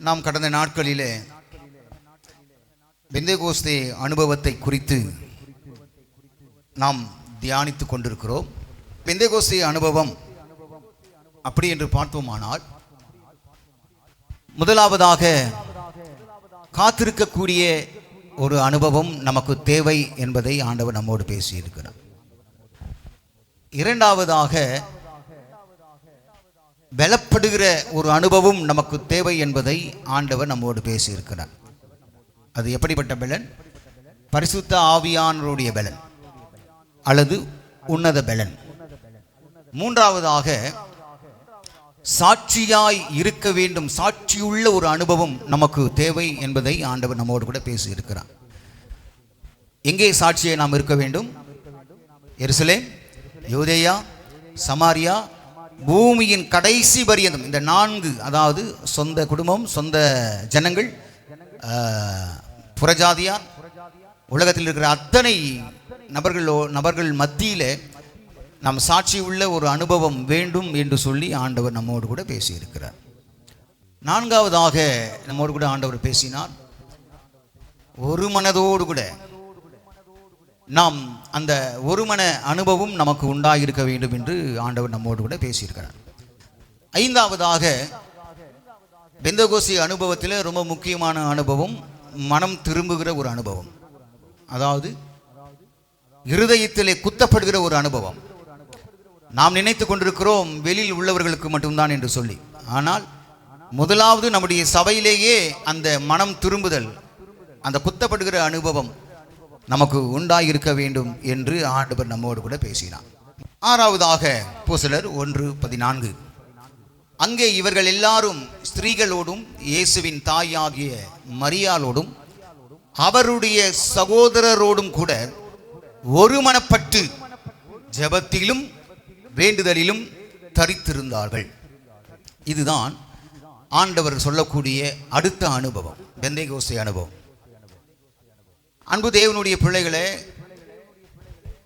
நாம் கடந்த நாட்களிலே பெந்தேகோஸ்தே அனுபவத்தை குறித்து நாம் தியானித்துக் கொண்டிருக்கிறோம். பெந்தேகோஸ்தே அனுபவம் அப்படி என்று பார்த்தோமானால், முதலாவதாக காத்திருக்கக்கூடிய ஒரு அனுபவம் நமக்கு தேவை என்பதை ஆண்டவர் நம்மோடு பேசியிருக்கிறார். இரண்டாவதாக பலப்படுகிற ஒரு அனுபவம் நமக்கு தேவை என்பதை ஆண்டவர் நம்மோடு பேசியிருக்கிறார். அது எப்படிப்பட்ட பலன்? பரிசுத்த ஆவியானவருடைய பலன் அல்லது உன்னத பலன். மூன்றாவதாக சாட்சியாய் இருக்க வேண்டும், சாட்சியுள்ள ஒரு அனுபவம் நமக்கு தேவை என்பதை ஆண்டவர் நம்மோடு கூட பேசியிருக்கிறார். எங்கே சாட்சியை நாம் இருக்க வேண்டும்? எருசலேம், யூதேயா, சமாரியா, பூமியின் கடைசி பரியந்தம். இந்த நான்கு, அதாவது சொந்த குடும்பம், சொந்த ஜனங்கள், புறஜாதியார், உலகத்தில் இருக்கிற அத்தனை நபர்கள் மத்தியில் நாம் சாட்சி உள்ள ஒரு அனுபவம் வேண்டும் என்று சொல்லி ஆண்டவர் நம்மோடு கூட பேசியிருக்கிறார். நான்காவதாக நம்மோடு கூட ஆண்டவர் பேசினார், ஒரு மனதோடு கூட நாம் அந்த ஒரு மன அனுபவம் நமக்கு உண்டாயிருக்க வேண்டும் என்று ஆண்டவர் நம்மோடு கூட பேசியிருக்கிறார். ஐந்தாவதாக பெந்தேகோஸ்தே அனுபவத்தில் ரொம்ப முக்கியமான அனுபவம் மனம் திரும்புகிற ஒரு அனுபவம், அதாவது இருதயத்திலே குத்தப்படுகிற ஒரு அனுபவம். நாம் நினைத்து கொண்டிருக்கிறோம் வெளியில் உள்ளவர்களுக்கு மட்டும்தான் என்று சொல்லி, ஆனால் முதலாவது நம்முடைய சபையிலேயே அந்த மனம் திரும்புதல், அந்த குத்தப்படுகிற அனுபவம் நமக்கு உண்டாயிருக்க வேண்டும் என்று ஆண்டவர் நம்மோடு கூட பேசினார். ஆறாவதாக அப்போஸ்தலர் 1:14, அங்கே இவர்கள் எல்லாரும் ஸ்திரீகளோடும் இயேசுவின் தாயாகிய மரியாளோடும் அவருடைய சகோதரரோடும் கூட ஒருமனப்பட்டு ஜெபத்திலும் வேண்டுதலிலும் தரித்திருந்தார்கள். இதுதான் ஆண்டவர் சொல்லக்கூடிய அடுத்த அனுபவம், பெந்தேகோஸ்தே அனுபவம். அன்பு தேவனுடைய பிள்ளைகளே,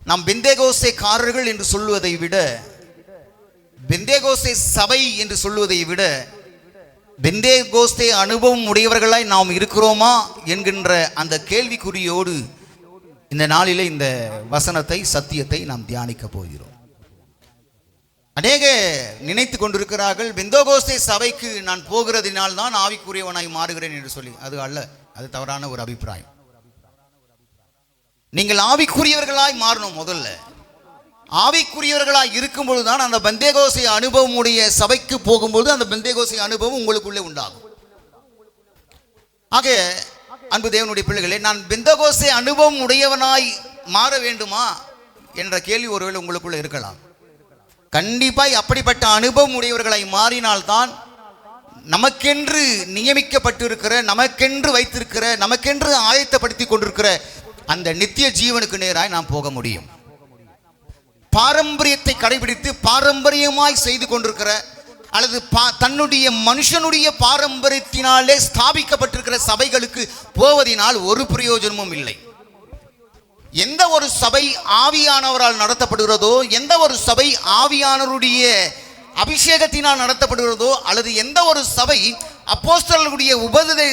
நாம் பெந்தேகோஸ்தேக்காரர்கள் என்று சொல்லுவதை விட, பெந்தேகோஸ்தே சபை என்று சொல்லுவதை விட, பெந்தேகோஸ்தே அனுபவம் உடையவர்களாய் நாம் இருக்கிறோமா என்கின்ற அந்த கேள்விக்குறியோடு இந்த நாளிலே இந்த வசனத்தை, சத்தியத்தை நாம் தியானிக்க போகிறோம். அநேக நினைத்து கொண்டிருக்கிறார்கள், பெந்தேகோஸ்தே சபைக்கு நான் போகிறதினால் தான் ஆவிக்குரியவனாய் மாறுகிறேன் என்று சொல்லி. அது அல்ல, அது தவறான ஒரு அபிப்பிராயம். நீங்கள் ஆவிக்குரியவர்களாய் மாறணும். முதல்ல ஆவிக்குரியவர்களாய் இருக்கும் பொழுதுதான் அந்த பெந்தேகோஸ்தே அனுபவம் உடைய சபைக்கு போகும்போது அந்த பெந்தேகோஸ்தே அனுபவம் உங்களுக்குள்ளே உண்டாகும். ஆக அன்பு தேவனுடைய பிள்ளைகளே, நான் பெந்தேகோஸ்தே அனுபவம் உடையவனாய் மாற வேண்டுமா என்ற கேள்வி ஒருவேளை உங்களுக்குள்ள இருக்கலாம். கண்டிப்பாய் அப்படிப்பட்ட அனுபவம் உடையவர்களாய் மாறினால்தான் நமக்கென்று நியமிக்கப்பட்டிருக்கிற, நமக்கென்று வைத்திருக்கிற, நமக்கென்று ஆயத்தப்படுத்தி கொண்டிருக்கிற அந்த நித்திய ஜீவனுக்கு நேராய் நாம் போக முடியும். பாரம்பரியத்தை கடைபிடித்து பாரம்பரியமாய் செய்து கொண்டிருக்கிற அல்லது தன்னுடைய மனுஷனுடைய பாரம்பரியத்தினாலே ஸ்தாபிக்கப்பட்டிருக்கிற சபைகளுக்கு போவதினால் ஒரு பிரயோஜனமும் இல்லை. எந்த ஒரு சபை ஆவியானவரால் நடத்தப்படுகிறதோ, எந்த ஒரு சபை ஆவியானவருடைய அபிஷேகத்தினால் நடத்தப்படுகிறதோ, அல்லது எந்த ஒரு சபை அப்போஸ்தலர்களுடைய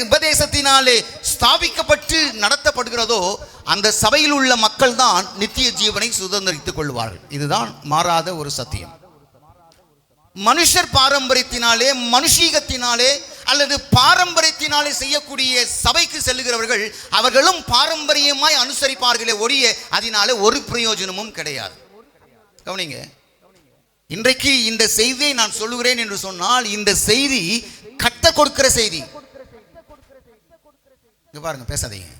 உபதேசத்தினாலே ஸ்தாபிக்கப்பட்டு நடத்தப்படுகிறதோ, அந்த சபையில் உள்ள மக்கள் தான் நித்திய ஜீவனை சுதந்திரித்துக் கொள்வார்கள். இதுதான் மாறாத ஒரு சத்தியம். மனுஷர் பாரம்பரியத்தினாலே, மனுஷீகத்தினாலே அல்லது பாரம்பரியத்தினாலே செய்யக்கூடிய சபைக்கு செல்லுகிறவர்கள் அவர்களும் பாரம்பரியமாய் அனுசரிப்பார்களே ஒழிய அதனாலே ஒரு பிரயோஜனமும் கிடையாது. கவனிங்க, இன்றைக்கு இந்த செய்தியை நான் சொல்லுகிறேன் என்று சொன்னால், இந்த செய்தி கர்த்தர் கொடுக்கிற செய்தி. இங்க பாருங்க, பேசாதீங்க.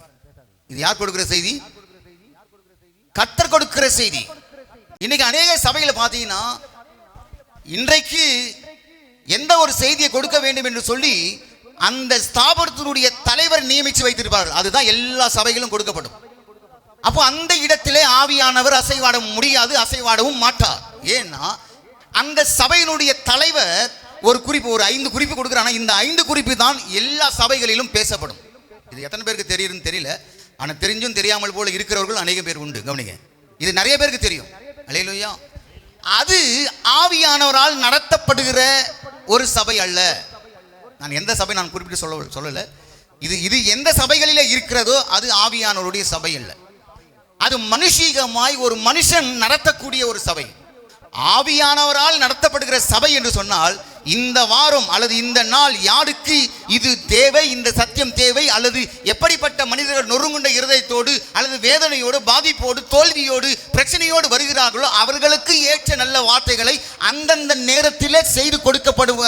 இது யார் கொடுக்கிற செய்தி? கர்த்தர் கொடுக்கிற செய்தி. இன்னைக்கு அநேக சபைகளை பார்த்தீங்கன்னா, இன்றைக்கு எந்த ஒரு செய்தியை கொடுக்க வேண்டும் என்று சொல்லி அந்த ஸ்தாபனத்தினுடைய தலைவர் நியமித்து வைத்திருப்பார்கள். அதுதான் எல்லா சபைகளும் கொடுக்கப்படும். அப்போ அந்த இடத்திலே ஆவியானவர் அசைவாட முடியாது, அசைவாடவும் மாட்டார். ஏன்னா அந்த சபையினுடைய தலைவர் ஒரு குறிப்பு, ஒரு 5 குறிப்பு கொடுக்குறாங்க. இந்த 5 குறிப்பு தான் எல்லா சபைகளிலும் பேசப்படும். இது எத்தனை பேருக்கு தெரியுதுன்னு தெரியல, ஆனால் தெரிஞ்சும் தெரியாமல் போல இருக்கிறவர்கள் அநேக பேர் உண்டு. கவனிங்க, இது நிறைய பேருக்கு தெரியும். அல்லேலூயா. அது ஆவியானவரால் நடத்தப்படுகிற ஒரு சபை அல்ல. நான் எந்த சபை நான் குறிப்பிட்டு சொல்லலை. இது எந்த சபைகளிலே இருக்கிறதோ அது ஆவியானவருடைய சபை இல்லை. அது மனுஷீகமாய் ஒரு மனுஷன் நடத்தக்கூடிய ஒரு சபை. ஆவியானவரால் நடத்தப்படுகிற சபை என்று சொன்னால் இந்த வாரம் அல்லது இந்த நாள் யாருக்கு இது தேவை, இந்த சத்தியம் தேவை, அல்லது எப்படிப்பட்ட மனிதர்கள் நொறுங்குண்ட இருதயத்தோடு அல்லது வேதனையோடு பாதிப்போடு தோல்வியோடு பிரச்சனையோடு வருகிறார்களோ அவர்களுக்கு ஏற்ற நல்ல வார்த்தைகளை அந்தந்த நேரத்திலே செய்து கொடுக்கப்படும்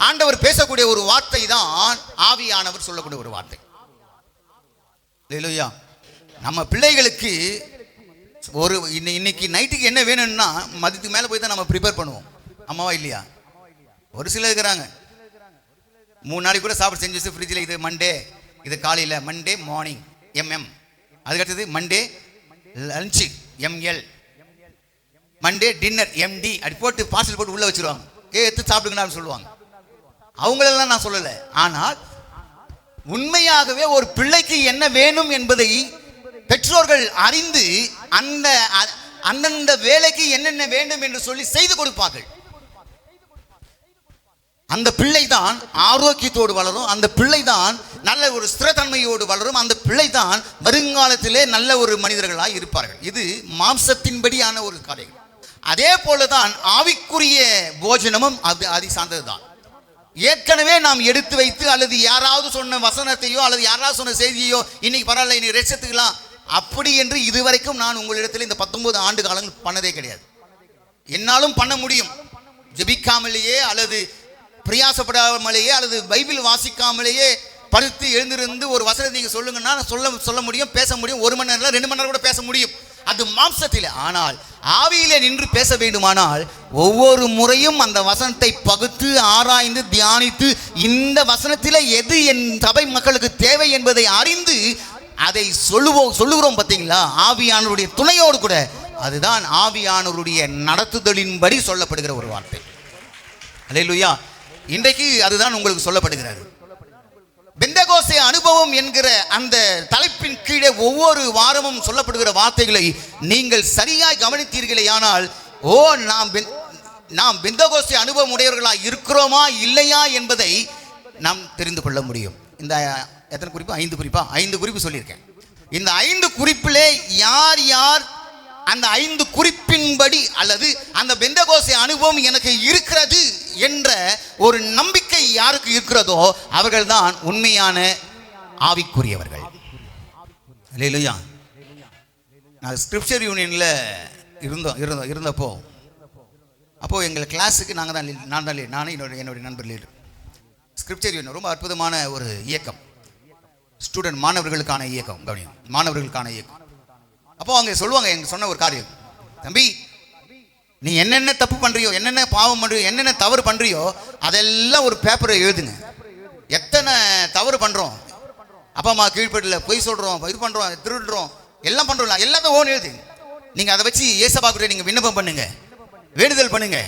ஆண்டவர் பேசக்கூடிய ஒரு வார்த்தை தான் ஆவியானவர் சொல்லக்கூடிய ஒரு வார்த்தை. அல்லேலூயா. நம்ம பிள்ளைகளுக்கு ஒரு இன்னைக்கு நைட்டுக்கு என்ன வேணும்னா மதியத்துக்கு மேலே போய் தான் நம்ம ப்ரிப்பேர் பண்ணுவோம். அம்மாவா இல்லையா? ஒரு சிலர் இருக்கிறாங்க 3 நாளைக்கு கூட சாப்பிட்டு செஞ்சு வச்சு ஃப்ரிட்ஜில், இது மண்டே, இது காலையில் மண்டே மார்னிங் MM, அதுக்கடுத்தது Monday lunch ML, Monday dinner MD, அப்படி போட்டு பார்சல் போட்டு உள்ளே வச்சுருவாங்க. எடுத்து சாப்பிடுங்கன்னு சொல்லுவாங்க. அவங்களெல்லாம் நான் சொல்லலை. ஆனால் உண்மையாகவே ஒரு பிள்ளைக்கு என்ன வேணும் என்பதை பெற்றோர்கள் அறிந்து அந்தந்த வேலைக்கு என்னென்ன வேண்டும் என்று சொல்லி செய்து கொடுப்பார்கள். அந்த பிள்ளை தான் ஆரோக்கியத்தோடு வளரும், அந்த பிள்ளை தான் நல்ல ஒரு ஸ்திரத்தன்மையோடு வளரும், அந்த பிள்ளை தான் வருங்காலத்திலே நல்ல ஒரு மனிதர்களாக இருப்பார்கள். இது மாம்சத்தின்படியான ஒரு காரியம். அதே போலதான் ஆவிக்குரிய போஜனமும் அது சார்ந்தது தான். ஏற்கனவே நாம் எடுத்து வைத்து அல்லது யாராவது சொன்ன வசனத்தையோ அல்லது யாராவது சொன்ன செய்தியோ இன்னைக்கு பரவாயில்ல இன்னைக்கு ரெச்சத்துக்கலாம் அப்படி என்று இதுவரைக்கும் நான் உங்களிடத்தில் இந்த 19 ஆண்டு காலங்கள் பண்ணதே கிடையாது. என்னாலும் பண்ண முடியும். ஜெபிக்காமலேயே அல்லது பிரயாசப்படாமலேயே அல்லது பைபிள் வாசிக்காமலேயே படுத்து எழுந்திருந்து ஒரு வசனத்தை நீங்கள் சொல்லுங்கன்னா சொல்ல முடியும், பேச முடியும். 1 மணி நேரம் 2 மணி நேரம் கூட பேச முடியும். அது மாம்சத்தில். ஆனால் ஆவியிலே நின்று பேச வேண்டுமானால் ஒவ்வொரு முறையும் அந்த வசனத்தை பகுத்து ஆராய்ந்து தியானித்து இந்த வசனத்தில் எது என் சபை மக்களுக்கு தேவை என்பதை அறிந்து அதை சொல்லுகிறோம். பார்த்தீங்களா? ஆவியானவருடைய துணையோடு கூட. அதுதான் ஆவியானவருடைய நடத்துதலின்படி சொல்லப்படுகிற ஒரு வார்த்தை. அல்லேலூயா. இன்றைக்கு அதுதான் உங்களுக்கு சொல்லப்படுகிறது. பெந்தகோஸ்தே அனுபவம் என்கிற அந்த தலைப்பின் கீழே ஒவ்வொரு வாரமும் சொல்லப்படுகிற வார்த்தைகளை நீங்கள் சரியாய் கவனித்தீர்களேயானால் நாம் பெந்தகோஸ்தே அனுபவம் உடையவர்களாக இருக்கிறோமா இல்லையா என்பதை நாம் தெரிந்து கொள்ள முடியும். இந்த எத்தனை குறிப்பு? 5 குறிப்பா? 5 குறிப்பு சொல்லியிருக்கேன். இந்த 5 குறிப்பிலே யார் யார் அந்த 5 குறிப்பின்படி அல்லது அந்த பெந்தகோஸ்தே அனுபவம் எனக்கு இருக்கிறது என்ற ஒரு நம்பிக்கை யாருக்கு இருக்கிறதோ அவர்கள் தான் உண்மையான ஆவிக்குரியவர்கள். அல்லேலூயா. நான் ஸ்கிரிப்சர் யூனியனில் இருந்தப்போ அப்போது எங்கள் கிளாஸுக்கு நானும் என்னுடைய நண்பர் லீடர். ஸ்கிரிப்சர் யூனியன் ரொம்ப அற்புதமான ஒரு இயக்கம். ஸ்டூடெண்ட் மாணவர்களுக்கான இயக்கம். கவனியம், மாணவர்களுக்கான இயக்கம். அப்போ அவங்க சொல்லுவாங்க, எங்க சொன்ன ஒரு காரியம், தம்பி நீ என்னென்ன தப்பு பண்ணுறியோ, என்னென்ன பாவம் பண்ணுறியோ, என்னென்ன தவறு பண்ணுறியோ அதெல்லாம் ஒரு பேப்பரை எழுதுங்க. எத்தனை தவறு பண்ணுறோம், அப்பா அம்மா கீழ்பட்டில் பொய் சொல்கிறோம், இது பண்ணுறோம், திருடுறோம், எல்லாம் பண்ணுறோம், எல்லாத்தையும் ஓன் எழுது. நீங்கள் அதை வச்சு ஏசப்பா கூட நீங்கள் விண்ணப்பம் பண்ணுங்க, வேண்டுதல் பண்ணுங்க.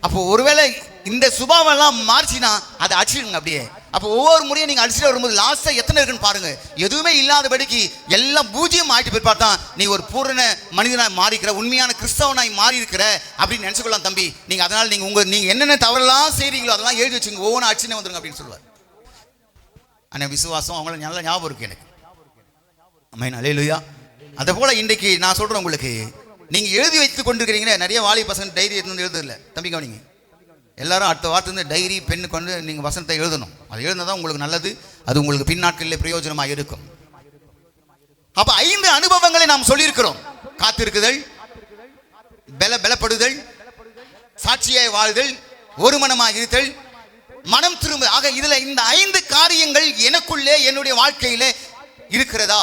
அப்போ ஒருவேளை இந்த சுபாவெல்லாம் மாறிச்சின்னா அதை அடிச்சிடுங்க அப்படியே. அப்போ ஒவ்வொரு முறையும் நீங்கள் அடிச்சுட்டு வரும்போது லாஸ்ட்டாக எத்தனை இருக்குன்னு பாருங்க. எதுவுமே இல்லாதபடிக்கு எல்லாம் பூஜ்ஜியம் ஆகிட்டு போய் தான் நீ ஒரு பூரண மனிதனாய் மாறிக்கிற, உண்மையான கிறிஸ்தவனாய் மாறி இருக்கிற அப்படின்னு நினச்சிக்கலாம் தம்பி. நீங்கள் அதனால் நீங்கள் என்னென்ன தவறெல்லாம் செய்கிறீங்களோ அதெல்லாம் எழுதி வச்சுங்க, ஒவ்வொன்றும் அடிச்சுனே வந்துருங்க அப்படின்னு சொல்லுவார். ஆனால் விசுவாசம் அவங்கள நல்ல ஞாபகம் இருக்கு எனக்கு. ஆமென், அல்லேலூயா. அதே போல் இன்றைக்கு நான் சொல்கிறேன் உங்களுக்கு, நீங்கள் எழுதி வைத்து கொண்டிருக்கிறீங்களே, நிறைய வாலிப பசங்க டைரி எடுத்து எழுதுறதில்ல. தம்பி கவனிங்க, எல்லாரும் அடுத்த வாரத்துலேருந்து டைரி பெண்ணு கொண்டு நீங்கள் வசனத்தை எழுதணும். அது எழுதினா தான் உங்களுக்கு நல்லது, அது உங்களுக்கு பின்னாட்களில் பிரயோஜனமாக இருக்கும். அப்போ 5 அனுபவங்களை நாம் சொல்லியிருக்கிறோம். காத்திருக்குதல், பலப்படுதல், சாட்சியாய் வாழ்தல், ஒரு மனமாக இருத்தல், மனம் திரும்ப. ஆக இதில் இந்த 5 காரியங்கள் எனக்குள்ளே என்னுடைய வாழ்க்கையிலே இருக்கிறதா,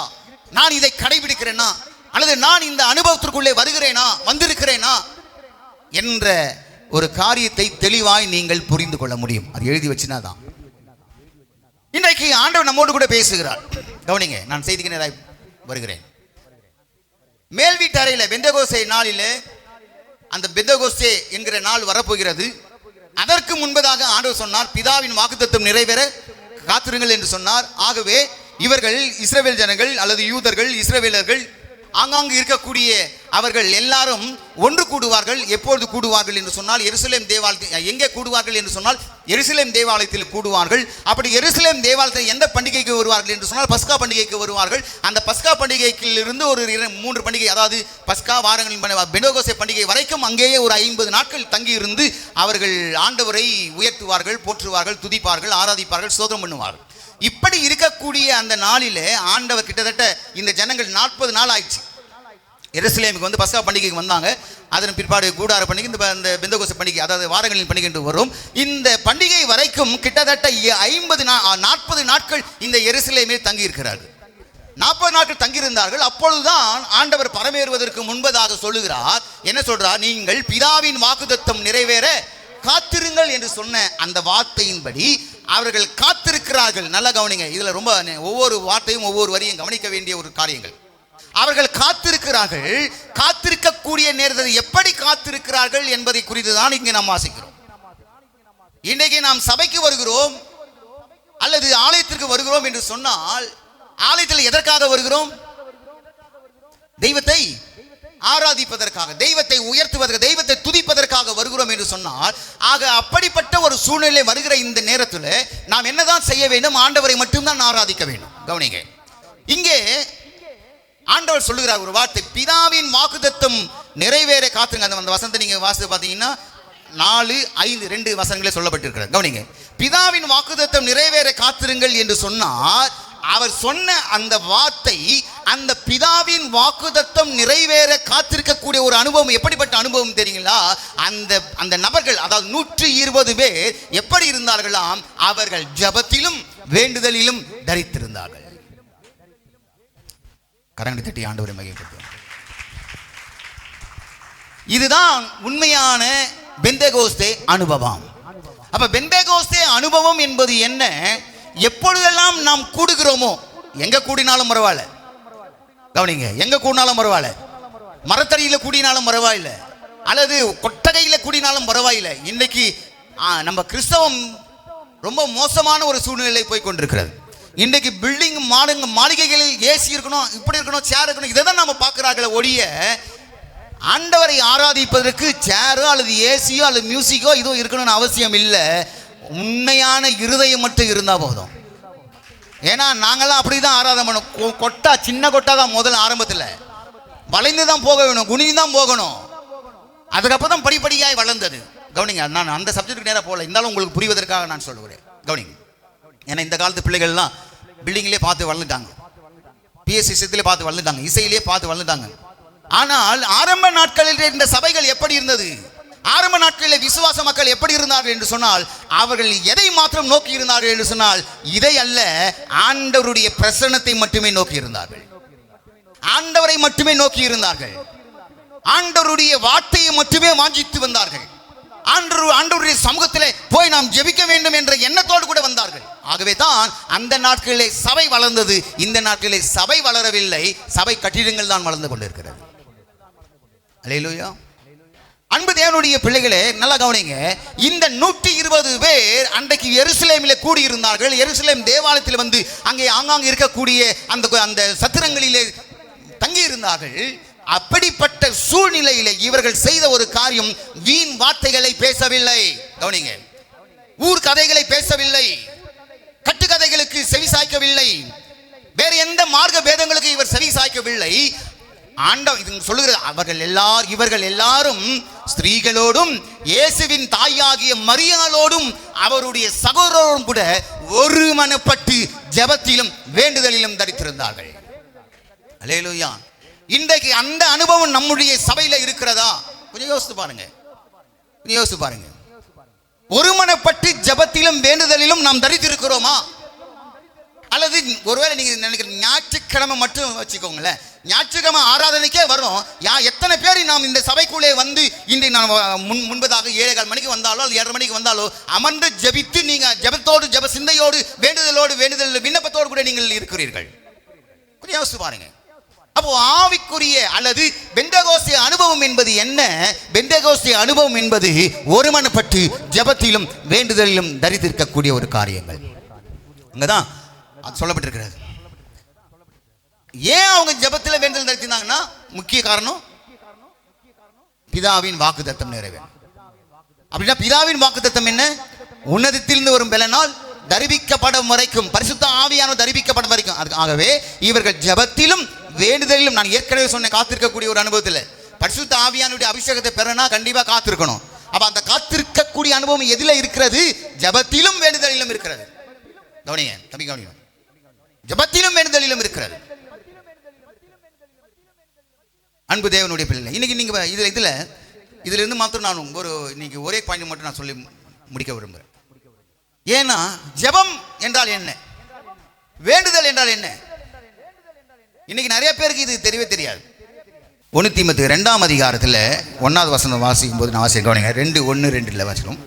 நான் இதை கடைபிடிக்கிறேனா, அல்லது நான் இந்த அனுபவத்திற்குள்ளே வருகிறேனா, வந்திருக்கிறேனா என்ற ஒரு காரியத்தை தெளிவாய் நீங்கள் புரிந்து கொள்ள முடியும். அது எழுதி வச்சுனா தான். இன்றைக்கு ஆண்டவர் நம்மோடு கூட பேசுகிறார். கவனிங்க, நான் செய்திக்கு நேராக வருகிறேன். மேல் வீட்டு அறையில் பெந்தகோஸ்தே நாளில் அந்த பெந்தகோஸ்தே என்கிற நாள் வரப்போகிறது. அதற்கு முன்பதாக ஆண்டவர் சொன்னார், பிதாவின் வாக்குத்தத்தம் நிறைவேற காத்திருங்கள் என்று சொன்னார். ஆகவே இவர்கள் இஸ்ரவேல் ஜனங்கள் அல்லது யூதர்கள், இஸ்ரவேலர்கள் ஆங்காங்கு இருக்கக்கூடிய அவர்கள் எல்லாரும் ஒன்று கூடுவார்கள். எப்பொழுது கூடுவார்கள் என்று சொன்னால் எருசலேம் தேவாலயத்தில். எங்கே கூடுவார்கள் என்று சொன்னால் எருசலேம் தேவாலயத்தில் கூடுவார்கள். அப்படி எருசலேம் தேவாலயத்தில் எந்த பண்டிகைக்கு வருவார்கள் என்று சொன்னால் பஸ்கா பண்டிகைக்கு வருவார்கள். அந்த பஸ்கா பண்டிகையிலிருந்து ஒரு 3 பண்டிகை, அதாவது பஸ்கா, வாரங்களின் பெந்தேகோஸ்தே பண்டிகை வரைக்கும் அங்கேயே ஒரு 50 நாட்கள் தங்கி இருந்து அவர்கள் ஆண்டவரை உயர்த்துவார்கள், போற்றுவார்கள், துதிப்பார்கள், ஆராதிப்பார்கள், ஸ்தோத்திரம் பண்ணுவார்கள். இப்படி இருக்கக்கூடிய அந்த நாளிலே ஆண்டவர் கிட்டத்தட்ட இந்த ஜனங்கள் 40 நாள் ஆயிடுச்சு எருசலேமுக்கு வந்து பஸ்கா பண்டிகைக்கு வந்தாங்க. அதன் பிற்பாடு கூடார பண்டிகை, இந்த பெந்தேகோஸ்தே பண்டிகை, அதாவது வாரங்களின் பண்டிகை என்று வரும். இந்த பண்டிகை வரைக்கும் கிட்டத்தட்ட 40 நாட்கள் இந்த எருசலேமில் தங்கி இருக்கிறார்கள். 40 நாட்கள் தங்கியிருந்தார்கள். அப்பொழுதுதான் ஆண்டவர் பரமேறுவதற்கு முன்பதாக சொல்லுகிறார். என்ன சொல்றார்? நீங்கள் பிதாவின் வாக்குத்தத்தம் நிறைவேற காத்திருங்கள் என்று சொன்ன அந்த வார்த்தையின்படி அவர்கள் காத்திருக்கிறார்கள். நல்லா கவனிங்க, இதுல ரொம்ப ஒவ்வொரு வார்த்தையும் ஒவ்வொரு வரியும் கவனிக்க வேண்டிய ஒரு காரியங்கள். அவர்கள் காத்திருக்கிறார்கள். காத்திருக்கக்கூடிய நேரத்தில் எப்படி காத்திருக்கிறார்கள் என்பதை குறித்து தான் இங்கே நாம் வாசிக்கிறோம். இன்றைக்கு நாம் சபைக்கு வருகிறோம் அல்லது ஆலயத்திற்கு வருகிறோம் என்று சொன்னால் ஆலயத்தில் எதற்காக வருகிறோம்? தெய்வத்தை ஆராதிப்பதற்காக, தெய்வத்தை உயர்த்துவதற்கு, தெய்வத்தை துதிப்பதற்காக வருகிறோம் என்று சொன்னால், ஆக அப்படிப்பட்ட ஒரு சூழ்நிலை வருகிற இந்த நேரத்தில் நாம் என்னதான் செய்ய வேண்டும்? ஆண்டவரை மட்டும்தான் ஆராதிக்க வேண்டும். கவனிங்க, இங்கே ஆண்டவர் சொல்லுகிறார் ஒரு வார்த்தை, பிதாவின் வாக்குத்தத்தம் நிறைவேற காத்துங்க. அந்த வசனத்தை நீங்க வாசித்து பார்த்தீங்கன்னா 4, 5 2 வசனங்களே சொல்லப்பட்டிருக்கிறது. கவனிங்க, பிதாவின் வாக்குத்தத்தம் நிறைவேற காத்திருங்கள் என்று சொன்னார். அவர் சொன்ன அந்த வார்த்தை, அந்த பிதாவின் வாக்குத்தத்தம் நிறைவேற காத்திருக்கக்கூடிய ஒரு அனுபவம். எப்படிப்பட்ட அனுபவம் தெரியுங்களா? அந்த நபர்கள், அதாவது 120 பேர் எப்படி இருந்தார்களாம்? அவர்கள் ஜெபத்திலும் வேண்டுதலிலும் தரித்திருந்தார்கள். கரங்களை தட்டி ஆண்டவரை மகிமைப்படுத்துவோம். இதுதான் உண்மையான பெந்தேகோஸ்தே அனுபவம். அப்ப பெந்தேகோஸ்தே அனுபவம் என்பது என்ன? எப்பொழுதெல்லாம் நாம் கூடுகிறோமோ, எங்க கூடினாலும் பரவாயில்ல. கவனிங்க, எங்க கூடினாலும் பரவாயில்ல, மரத்தடியில கூடினாலும் பரவாயில்ல, அல்லது கொட்டகையில கூடினாலும் பரவாயில்லை. இன்னைக்கு நம்ம கிறிஸ்தவம் ரொம்ப மோசமான ஒரு சூழ்நிலை போய் கொண்டிருக்கிறது. இன்றைக்கு பில்டிங் மாளிகைகளில் ஏசி இருக்கணும், இப்படி இருக்கணும், சேர் இருக்கணும், இதை தான் நம்ம பார்க்கிறார்களே ஒழிய ஆண்டவரை ஆராதிப்பதற்கு சேரோ அல்லது ஏசியோ அல்லது மியூசிக்கோ இதோ இருக்கணும்னு அவசியம் இல்லை. உண்மையான இருதயம் மட்டும் இருந்தால் போதும். ஏன்னா நாங்கள்லாம் அப்படி தான் ஆராதனை பண்ணணும். கொட்டா, சின்ன கொட்டா தான் முதல்ல ஆரம்பத்தில் வளைந்து தான் போக வேணும், குனிந்து தான் போகணும். அதுக்கப்புறம் தான் படிப்படியாய் வளர்ந்தது. கவனிங்க, நான் அந்த சப்ஜெக்டுக்கு நேராக போகல, இருந்தாலும் உங்களுக்கு புரிவதற்காக நான் சொல்லுகிறேன். கவனிங்க, ஏன்னா இந்த காலத்து பிள்ளைகள்லாம் பில்டிங்லேயே பார்த்து வளர்ந்துட்டாங்க, பிஎஸ்சி சித்திலே பார்த்து வளர்ந்துட்டாங்க, இசையிலே பார்த்து வளர்ந்துட்டாங்க. ஆனால் ஆரம்ப நாட்களில் இந்த சபைகள் எப்படி இருந்தது? ஆரம்ப நாட்களில் விசுவாச மக்கள் எப்படி இருந்தார்கள் என்று சொன்னால், அவர்கள் எதை மாத்திரம் நோக்கி இருந்தார்கள் என்று சொன்னால், இதை அல்ல, ஆண்டவருடைய பிரசன்னத்தை மட்டுமே நோக்கி இருந்தார்கள். ஆண்டவரை மட்டுமே நோக்கி இருந்தார்கள். ஆண்டவருடைய வார்த்தையை மட்டுமே வாஞ்சித்து வந்தார்கள். ஆண்டவருடைய சமூகத்திலே போய் நாம் ஜெபிக்க வேண்டும் என்ற எண்ணத்தோடு கூட வந்தார்கள். ஆகவே தான் அந்த நாட்களிலே சபை வளர்ந்தது. இந்த நாட்களிலே சபை வளரவில்லை, சபை கட்டிடங்கள் தான் வளர்ந்து கொண்டிருக்கிறது. அல்லேலூயா. அன்பு தேவனுடைய பிள்ளைகளே, நல்லா கவனிங்க, இந்த 120 பேர் அன்றைக்கு எருசலேமிலே கூடியிருந்தார்கள். எருசலேம் தேவாலயத்தில் வந்து அங்கே ஆங்காங்கே இருக்கக்கூடிய அந்த சத்திரங்களிலே தங்கி இருந்தார்கள். அப்படிப்பட்ட சூழ்நிலையிலே இவர்கள் செய்த ஒரு காரியம், வீண் வார்த்தைகளை பேசவில்லை. கவனிங்க, ஊர் கதைகளை பேசவில்லை, கட்டுக்கதைகளுக்கு செவி சாய்க்கவில்லை, வேறு எந்த மார்க்க பேதங்களுக்கு இவர் செவி சாய்க்கவில்லை. ஆண்டவர் சொல்லுகிறார், இவர்கள் எல்லாரும் ஸ்திரீகளோடும் இயேசுவின் தாயாகிய மரியாளோடும் அவருடைய சகோதரரோடும் கூட ஒருமனப்பட்டு ஜெபத்திலும் வேண்டுதலிலும் தரித்திருந்தார்கள். அல்லேலூயா. இன்றைக்கு அந்த அனுபவம் நம்முடைய சபையில இருக்கிறதா? கொஞ்சம் யோசித்து பாருங்க. ஒருமனப்பட்டு ஜெபத்திலும் வேண்டுதலிலும் நாம் தரித்திருக்கிறோமா? அல்லது ஒருவேளை நீங்க நினைக்கிற ஞாயிற்றுக்கிழமை மட்டும் வச்சுக்கோங்களேன், ஞாயிற்றுக்கிழமை ஆராதனைக்கே வரும். எத்தனை பேர் நாம் இந்த சபைக்குள்ளே வந்து இன்றைக்கு நான் முன்பதாக 7:15 மணிக்கு வந்தாலோ 7:30 மணிக்கு வந்தாலோ அமர்ந்து ஜெபித்து நீங்க ஜெபத்தோடு, ஜெப சிந்தையோடு, வேண்டுதல் விண்ணப்பத்தோடு கூட நீங்கள் இருக்கிறீர்கள். கொஞ்சம் யோசித்து பாருங்க. அப்போ ஆவிக்குரிய அல்லது பெந்தேகோஸ்தே அனுபவம் என்பது என்ன? பெந்தேகோஸ்தே அனுபவம் என்பது ஒருமனப்பட்டு ஜெபத்திலும் வேண்டுதலிலும் தரித்திருக்கக்கூடிய ஒரு காரியங்கள். அங்கதான் சொல்லப்பட்டிருக்கிறது. ஏன் அவங்க ஜெபத்தில் வேண்டுதல் நடத்தினாங்கன்னா முக்கிய காரணம் பிதாவின் வாக்குத்தத்தம் நிறைவேறும். அப்படின்னா பிதாவின் வாக்குத்தத்தம் என்ன? உன்னதத்திலிருந்து வரும் பலனால் தரிபிக்கப்படும் வரைக்கும், பரிசுத்த ஆவியானவர் தரிபிக்கப்படும் வரைக்கும். ஆகவே இவர்கள் ஜெபத்திலும் வேண்டுதலிலும், நான் ஏற்கனவே சொன்ன காத்திருக்கக்கூடிய ஒரு அனுபவத்தில், பரிசுத்த ஆவியானுடைய அபிஷேகத்தை பெறனா கண்டிப்பா காத்திருக்கணும். அப்ப அந்த காத்திருக்கக்கூடிய அனுபவம் எதில இருக்கிறது? ஜெபத்திலும் வேண்டுதலிலும் இருக்கிறது. கவனிங்க தம்பி, கவனிங்க. ஜெபத்திலும் வேண்டுதலிலும் இருக்கிறது. அன்பு தேவனுடைய பிள்ளை, இன்னைக்கு நீங்க இதுல இருந்து மாத்திரம் நான் இன்னைக்கு ஒரே பாயிண்ட் மட்டும் நான் சொல்லி முடிக்க விரும்புகிறேன். ஏன்னா ஜெபம் என்றால் என்ன, வேண்டுதல் என்றால் என்ன, இன்னைக்கு நிறைய பேருக்கு இது தெரியவே தெரியாது. 1 தீமோத்தேயு 2ஆம் அதிகாரத்தில் 1வது வசனம் வாசிக்கும் போது நான் வாசிக்க கவனிங்க. 2:1-2 வாசிக்கணும்.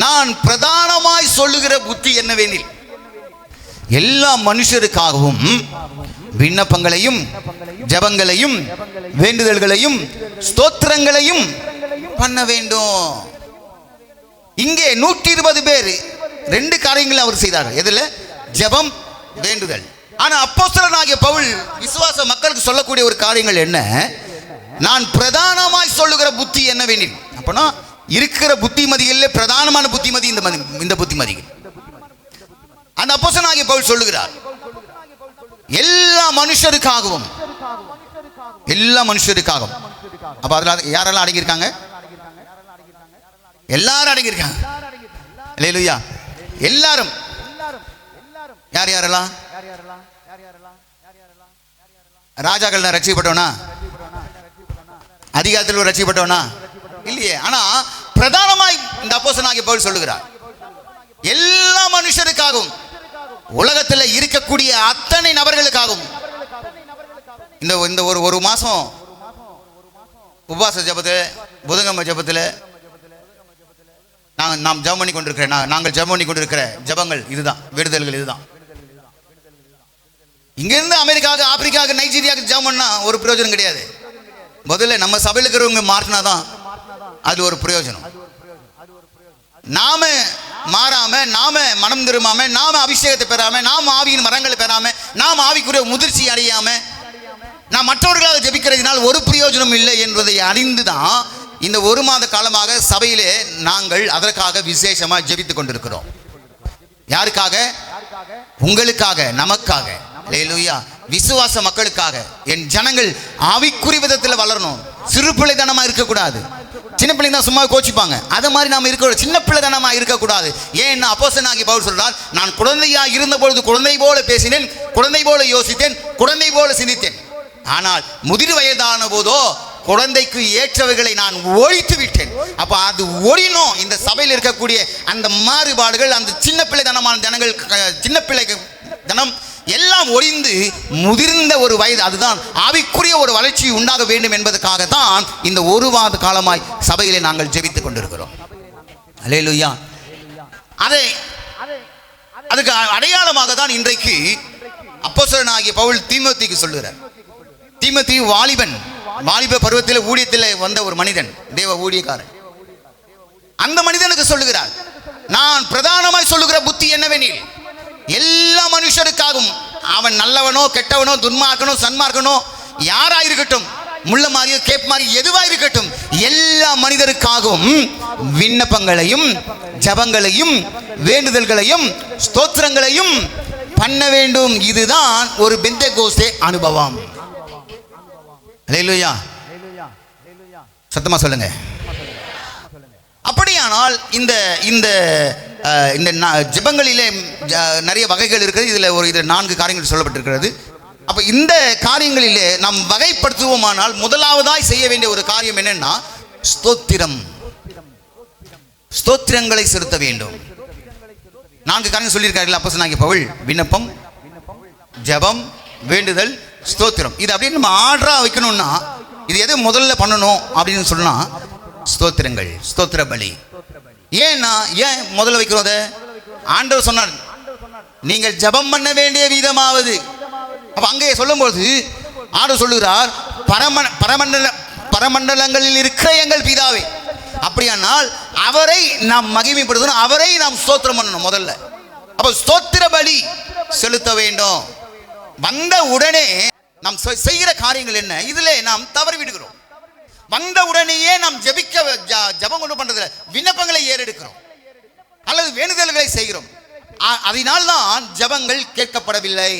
நான் பிரதானமாய் சொல்லுகிற புத்தி என்னவெனில், எல்லா மனுஷருக்காகவும் விண்ணப்பங்களையும் ஜெபங்களையும் வேண்டுதல்களையும் ஸ்தோத்திரங்களையும் பண்ண வேண்டும். இங்கே 120 பேர் 2 காரியங்களை அவர் செய்தார்கள். எதுல? ஜெபம், வேண்டுதல். ஆனா அப்போஸ்தலனாகிய பவுல் விசுவாச மக்களுக்கு சொல்லக்கூடிய ஒரு காரியங்கள் என்ன? நான் பிரதானமாய் சொல்லுகிற புத்தி என்னவெனில், அப்பனா இருக்கிற புத்திமதிகளில் பிரதானமான புத்திமதி இந்த புத்திமதிகள். அந்த அப்போஸ்தலனாகிய பவுல் சொல்லுகிறார், எல்லா மனுஷருக்காகவும், எல்லா மனுஷருக்காகவும். அப்ப அதுல யாரெல்லாம் அடங்கியிருக்காங்க? எல்லாரும் அடங்கியிருக்காங்க. அல்லேலூயா. எல்லாரும். யார் யாரெல்லாம்? ராஜாக்கள் ரட்சிக்கப்பட்டவனா? அதிகாரத்தில் ரட்சிக்கப்பட்டவனா? இல்லையே. ஆனா பிரதானமாய் இந்த அப்போஸ்தலனாகிய பவுல் சொல்லுகிறார், எல்லா மனுஷருக்காகவும், உலகத்தில் இருக்கக்கூடிய அத்தனை நபர்களுக்காகவும். இந்த ஒரு மாசம் உபவாச ஜெபத்தில், புதன்கிழமை ஜெபத்தில் நாம் ஜெபம் பண்ணி கொண்டிருக்கிறேன். நாங்கள் ஜெபம் பண்ணி கொண்டிருக்கிற ஜெபங்கள் இதுதான், விடுதல்கள் இதுதான். இங்கிருந்து அமெரிக்காவுக்கு, ஆப்பிரிக்காவுக்கு, நைஜீரியாவுக்கு ஜெபம் பண்ணா ஒரு பிரயோஜனம் கிடையாது. முதல்ல நம்ம சபையில் இருக்கிறவங்க மாற்றினாதான் அது ஒரு பிரயோஜனம். நாம மாறாம, நாம மனம் திரும்பாம, நாம அபிஷேகத்தை பெறாம, நாம் ஆவியின் மரங்களை பெறாம, நாம் ஆவிக்குரிய முதிர்ச்சி அடையாம நாம் மற்றவர்களாக ஜெபிக்கிறதுனால் ஒரு பிரயோஜனம் இல்லை என்பதை அறிந்துதான் இந்த 1 மாத காலமாக சபையிலே நாங்கள் அதற்காக விசேஷமாக ஜெபித்துக் கொண்டிருக்கிறோம். யாருக்காக? உங்களுக்காக, நமக்காக. அல்லேலூயா. விசுவாச மக்களுக்காக. என் ஜனங்கள் ஆவிக்குரிய விதத்தில் வளரணும். சிறு பிள்ளைத்தனமா இருக்கக்கூடாது. சின்ன பிள்ளைங்க தான் சும்மா கோச்சிப்பாங்க, அது மாதிரி நாம இருக்க, சின்ன பிள்ளைத்தனமா இருக்கக்கூடாது. ஏன் அப்போஸ்தலனாகிய பவுல் சொல்றார், நான் குழந்தையா இருந்த பொழுது குழந்தை போல பேசினேன், குழந்தை போல யோசித்தேன், குழந்தை போல சிந்தித்தேன். ஆனால் முதிர் வயதான போதோ குழந்தைக்கு ஏற்றவைகளை நான் ஒழித்து விட்டேன். அப்ப அது ஒழினும். இந்த சபையில் இருக்கக்கூடிய அந்த மாறுபாடுகள், அந்த சின்ன பிள்ளைத்தனமான ஜனங்கள், சின்ன பிள்ளை தனம் எல்லாம் ஒழிந்து முதிர்ந்த ஒரு வயது, அதுதான் ஆவிக்குரிய ஒரு வளர்ச்சி உண்டாக வேண்டும் என்பதற்காக தான் இந்த 1 மாத காலமாய் சபையிலே நாங்கள் ஜெபித்துக் கொண்டிருக்கிறோம். அல்லேலூயா. அதுக்கு அடையாளமாக தான் இன்றைக்கு அப்போஸ்தலனாகிய பவுல் தீமோத்தேயுக்கு சொல்லுகிறார். தீமோத்தேயு வாலிபன், வாலிப பருவத்தில் ஊழியத்தில் வந்த ஒரு மனிதன், தேவ ஊழியக்காரன். அந்த மனிதனுக்கு சொல்லுகிறார், நான் பிரதானமாய் சொல்லுகிற புத்தி என்னவெனில், எல்லா மனுஷருக்காகவும், அவன் நல்லவனோ கெட்டவனோ துன்மார்க்கனோ சன்மார்க்கனோ யாரா இருக்கட்டும், முள்ள மாதிரியோ கேப் மாதிரி எதுவா இருக்கட்டும், எல்லா மனிதருக்காகவும் விண்ணப்பங்களையும் ஜெபங்களையும் வேண்டுதல்களையும் ஸ்தோத்திரங்களையும் பண்ண வேண்டும். இதுதான் ஒரு பெந்தெகோஸ்தே அனுபவம். அல்லேலூயா. சத்தமா சொல்லுங்க. அப்படியானால் இந்த இந்த ஜெபங்களிலே நிறைய வகைகள் இருக்கிறது. இதில் 4 காரியங்கள் சொல்லப்பட்டிருக்கிறது. அப்ப இந்த காரியங்களிலே நாம் வகைப்படுத்துவோமானால் முதலாவதாய் செய்ய வேண்டிய ஒரு காரியம் என்னன்னா, ஸ்தோத்திரங்களை செலுத்த வேண்டும். 4 காரியங்கள் சொல்லியிருக்கார்கள் அப்போஸ்தலனாகிய பவுல். விண்ணப்பம், ஜெபம், வேண்டுதல், ஸ்தோத்திரம். இது அப்படியே நம்ம ஆர்டரா வைக்கணும்னா இது எது முதல்ல பண்ணணும் அப்படின்னு சொன்னா ஸ்தோத்திரங்கள், ஸ்தோத்திர பலி. ஏன் முதல்ல வைக்கிறோம்? அதை ஆண்டவர் சொன்னார், நீங்கள் ஜெபம் பண்ண வேண்டிய விதமாவது. அப்ப அங்கே சொல்லும்போது ஆண்டவர் சொல்லுகிறார், பரமண்டலங்களில் இருக்கிற எங்கள் பிதாவே. அப்படியானால் அவரை நாம் மகிமைப்படுத்தணும், அவரை நாம் ஸ்தோத்திரம் பண்ணணும் முதல்ல. அப்ப ஸ்தோத்திர பலி செலுத்த வேண்டும். வந்த உடனே நாம் செய்கிற காரியங்கள் என்ன? இதிலே நாம் தவறி விடுகிறோம். வந்த உடனேயே நாம் ஜெபம் கொண்டு பண்றதில்ல, விண்ணப்பங்களை ஏறெடுக்கிறோம் அல்லது வேண்டுதல்களை செய்கிறோம். அதனால்தான் ஜெபங்கள் கேட்கப்படவில்லை.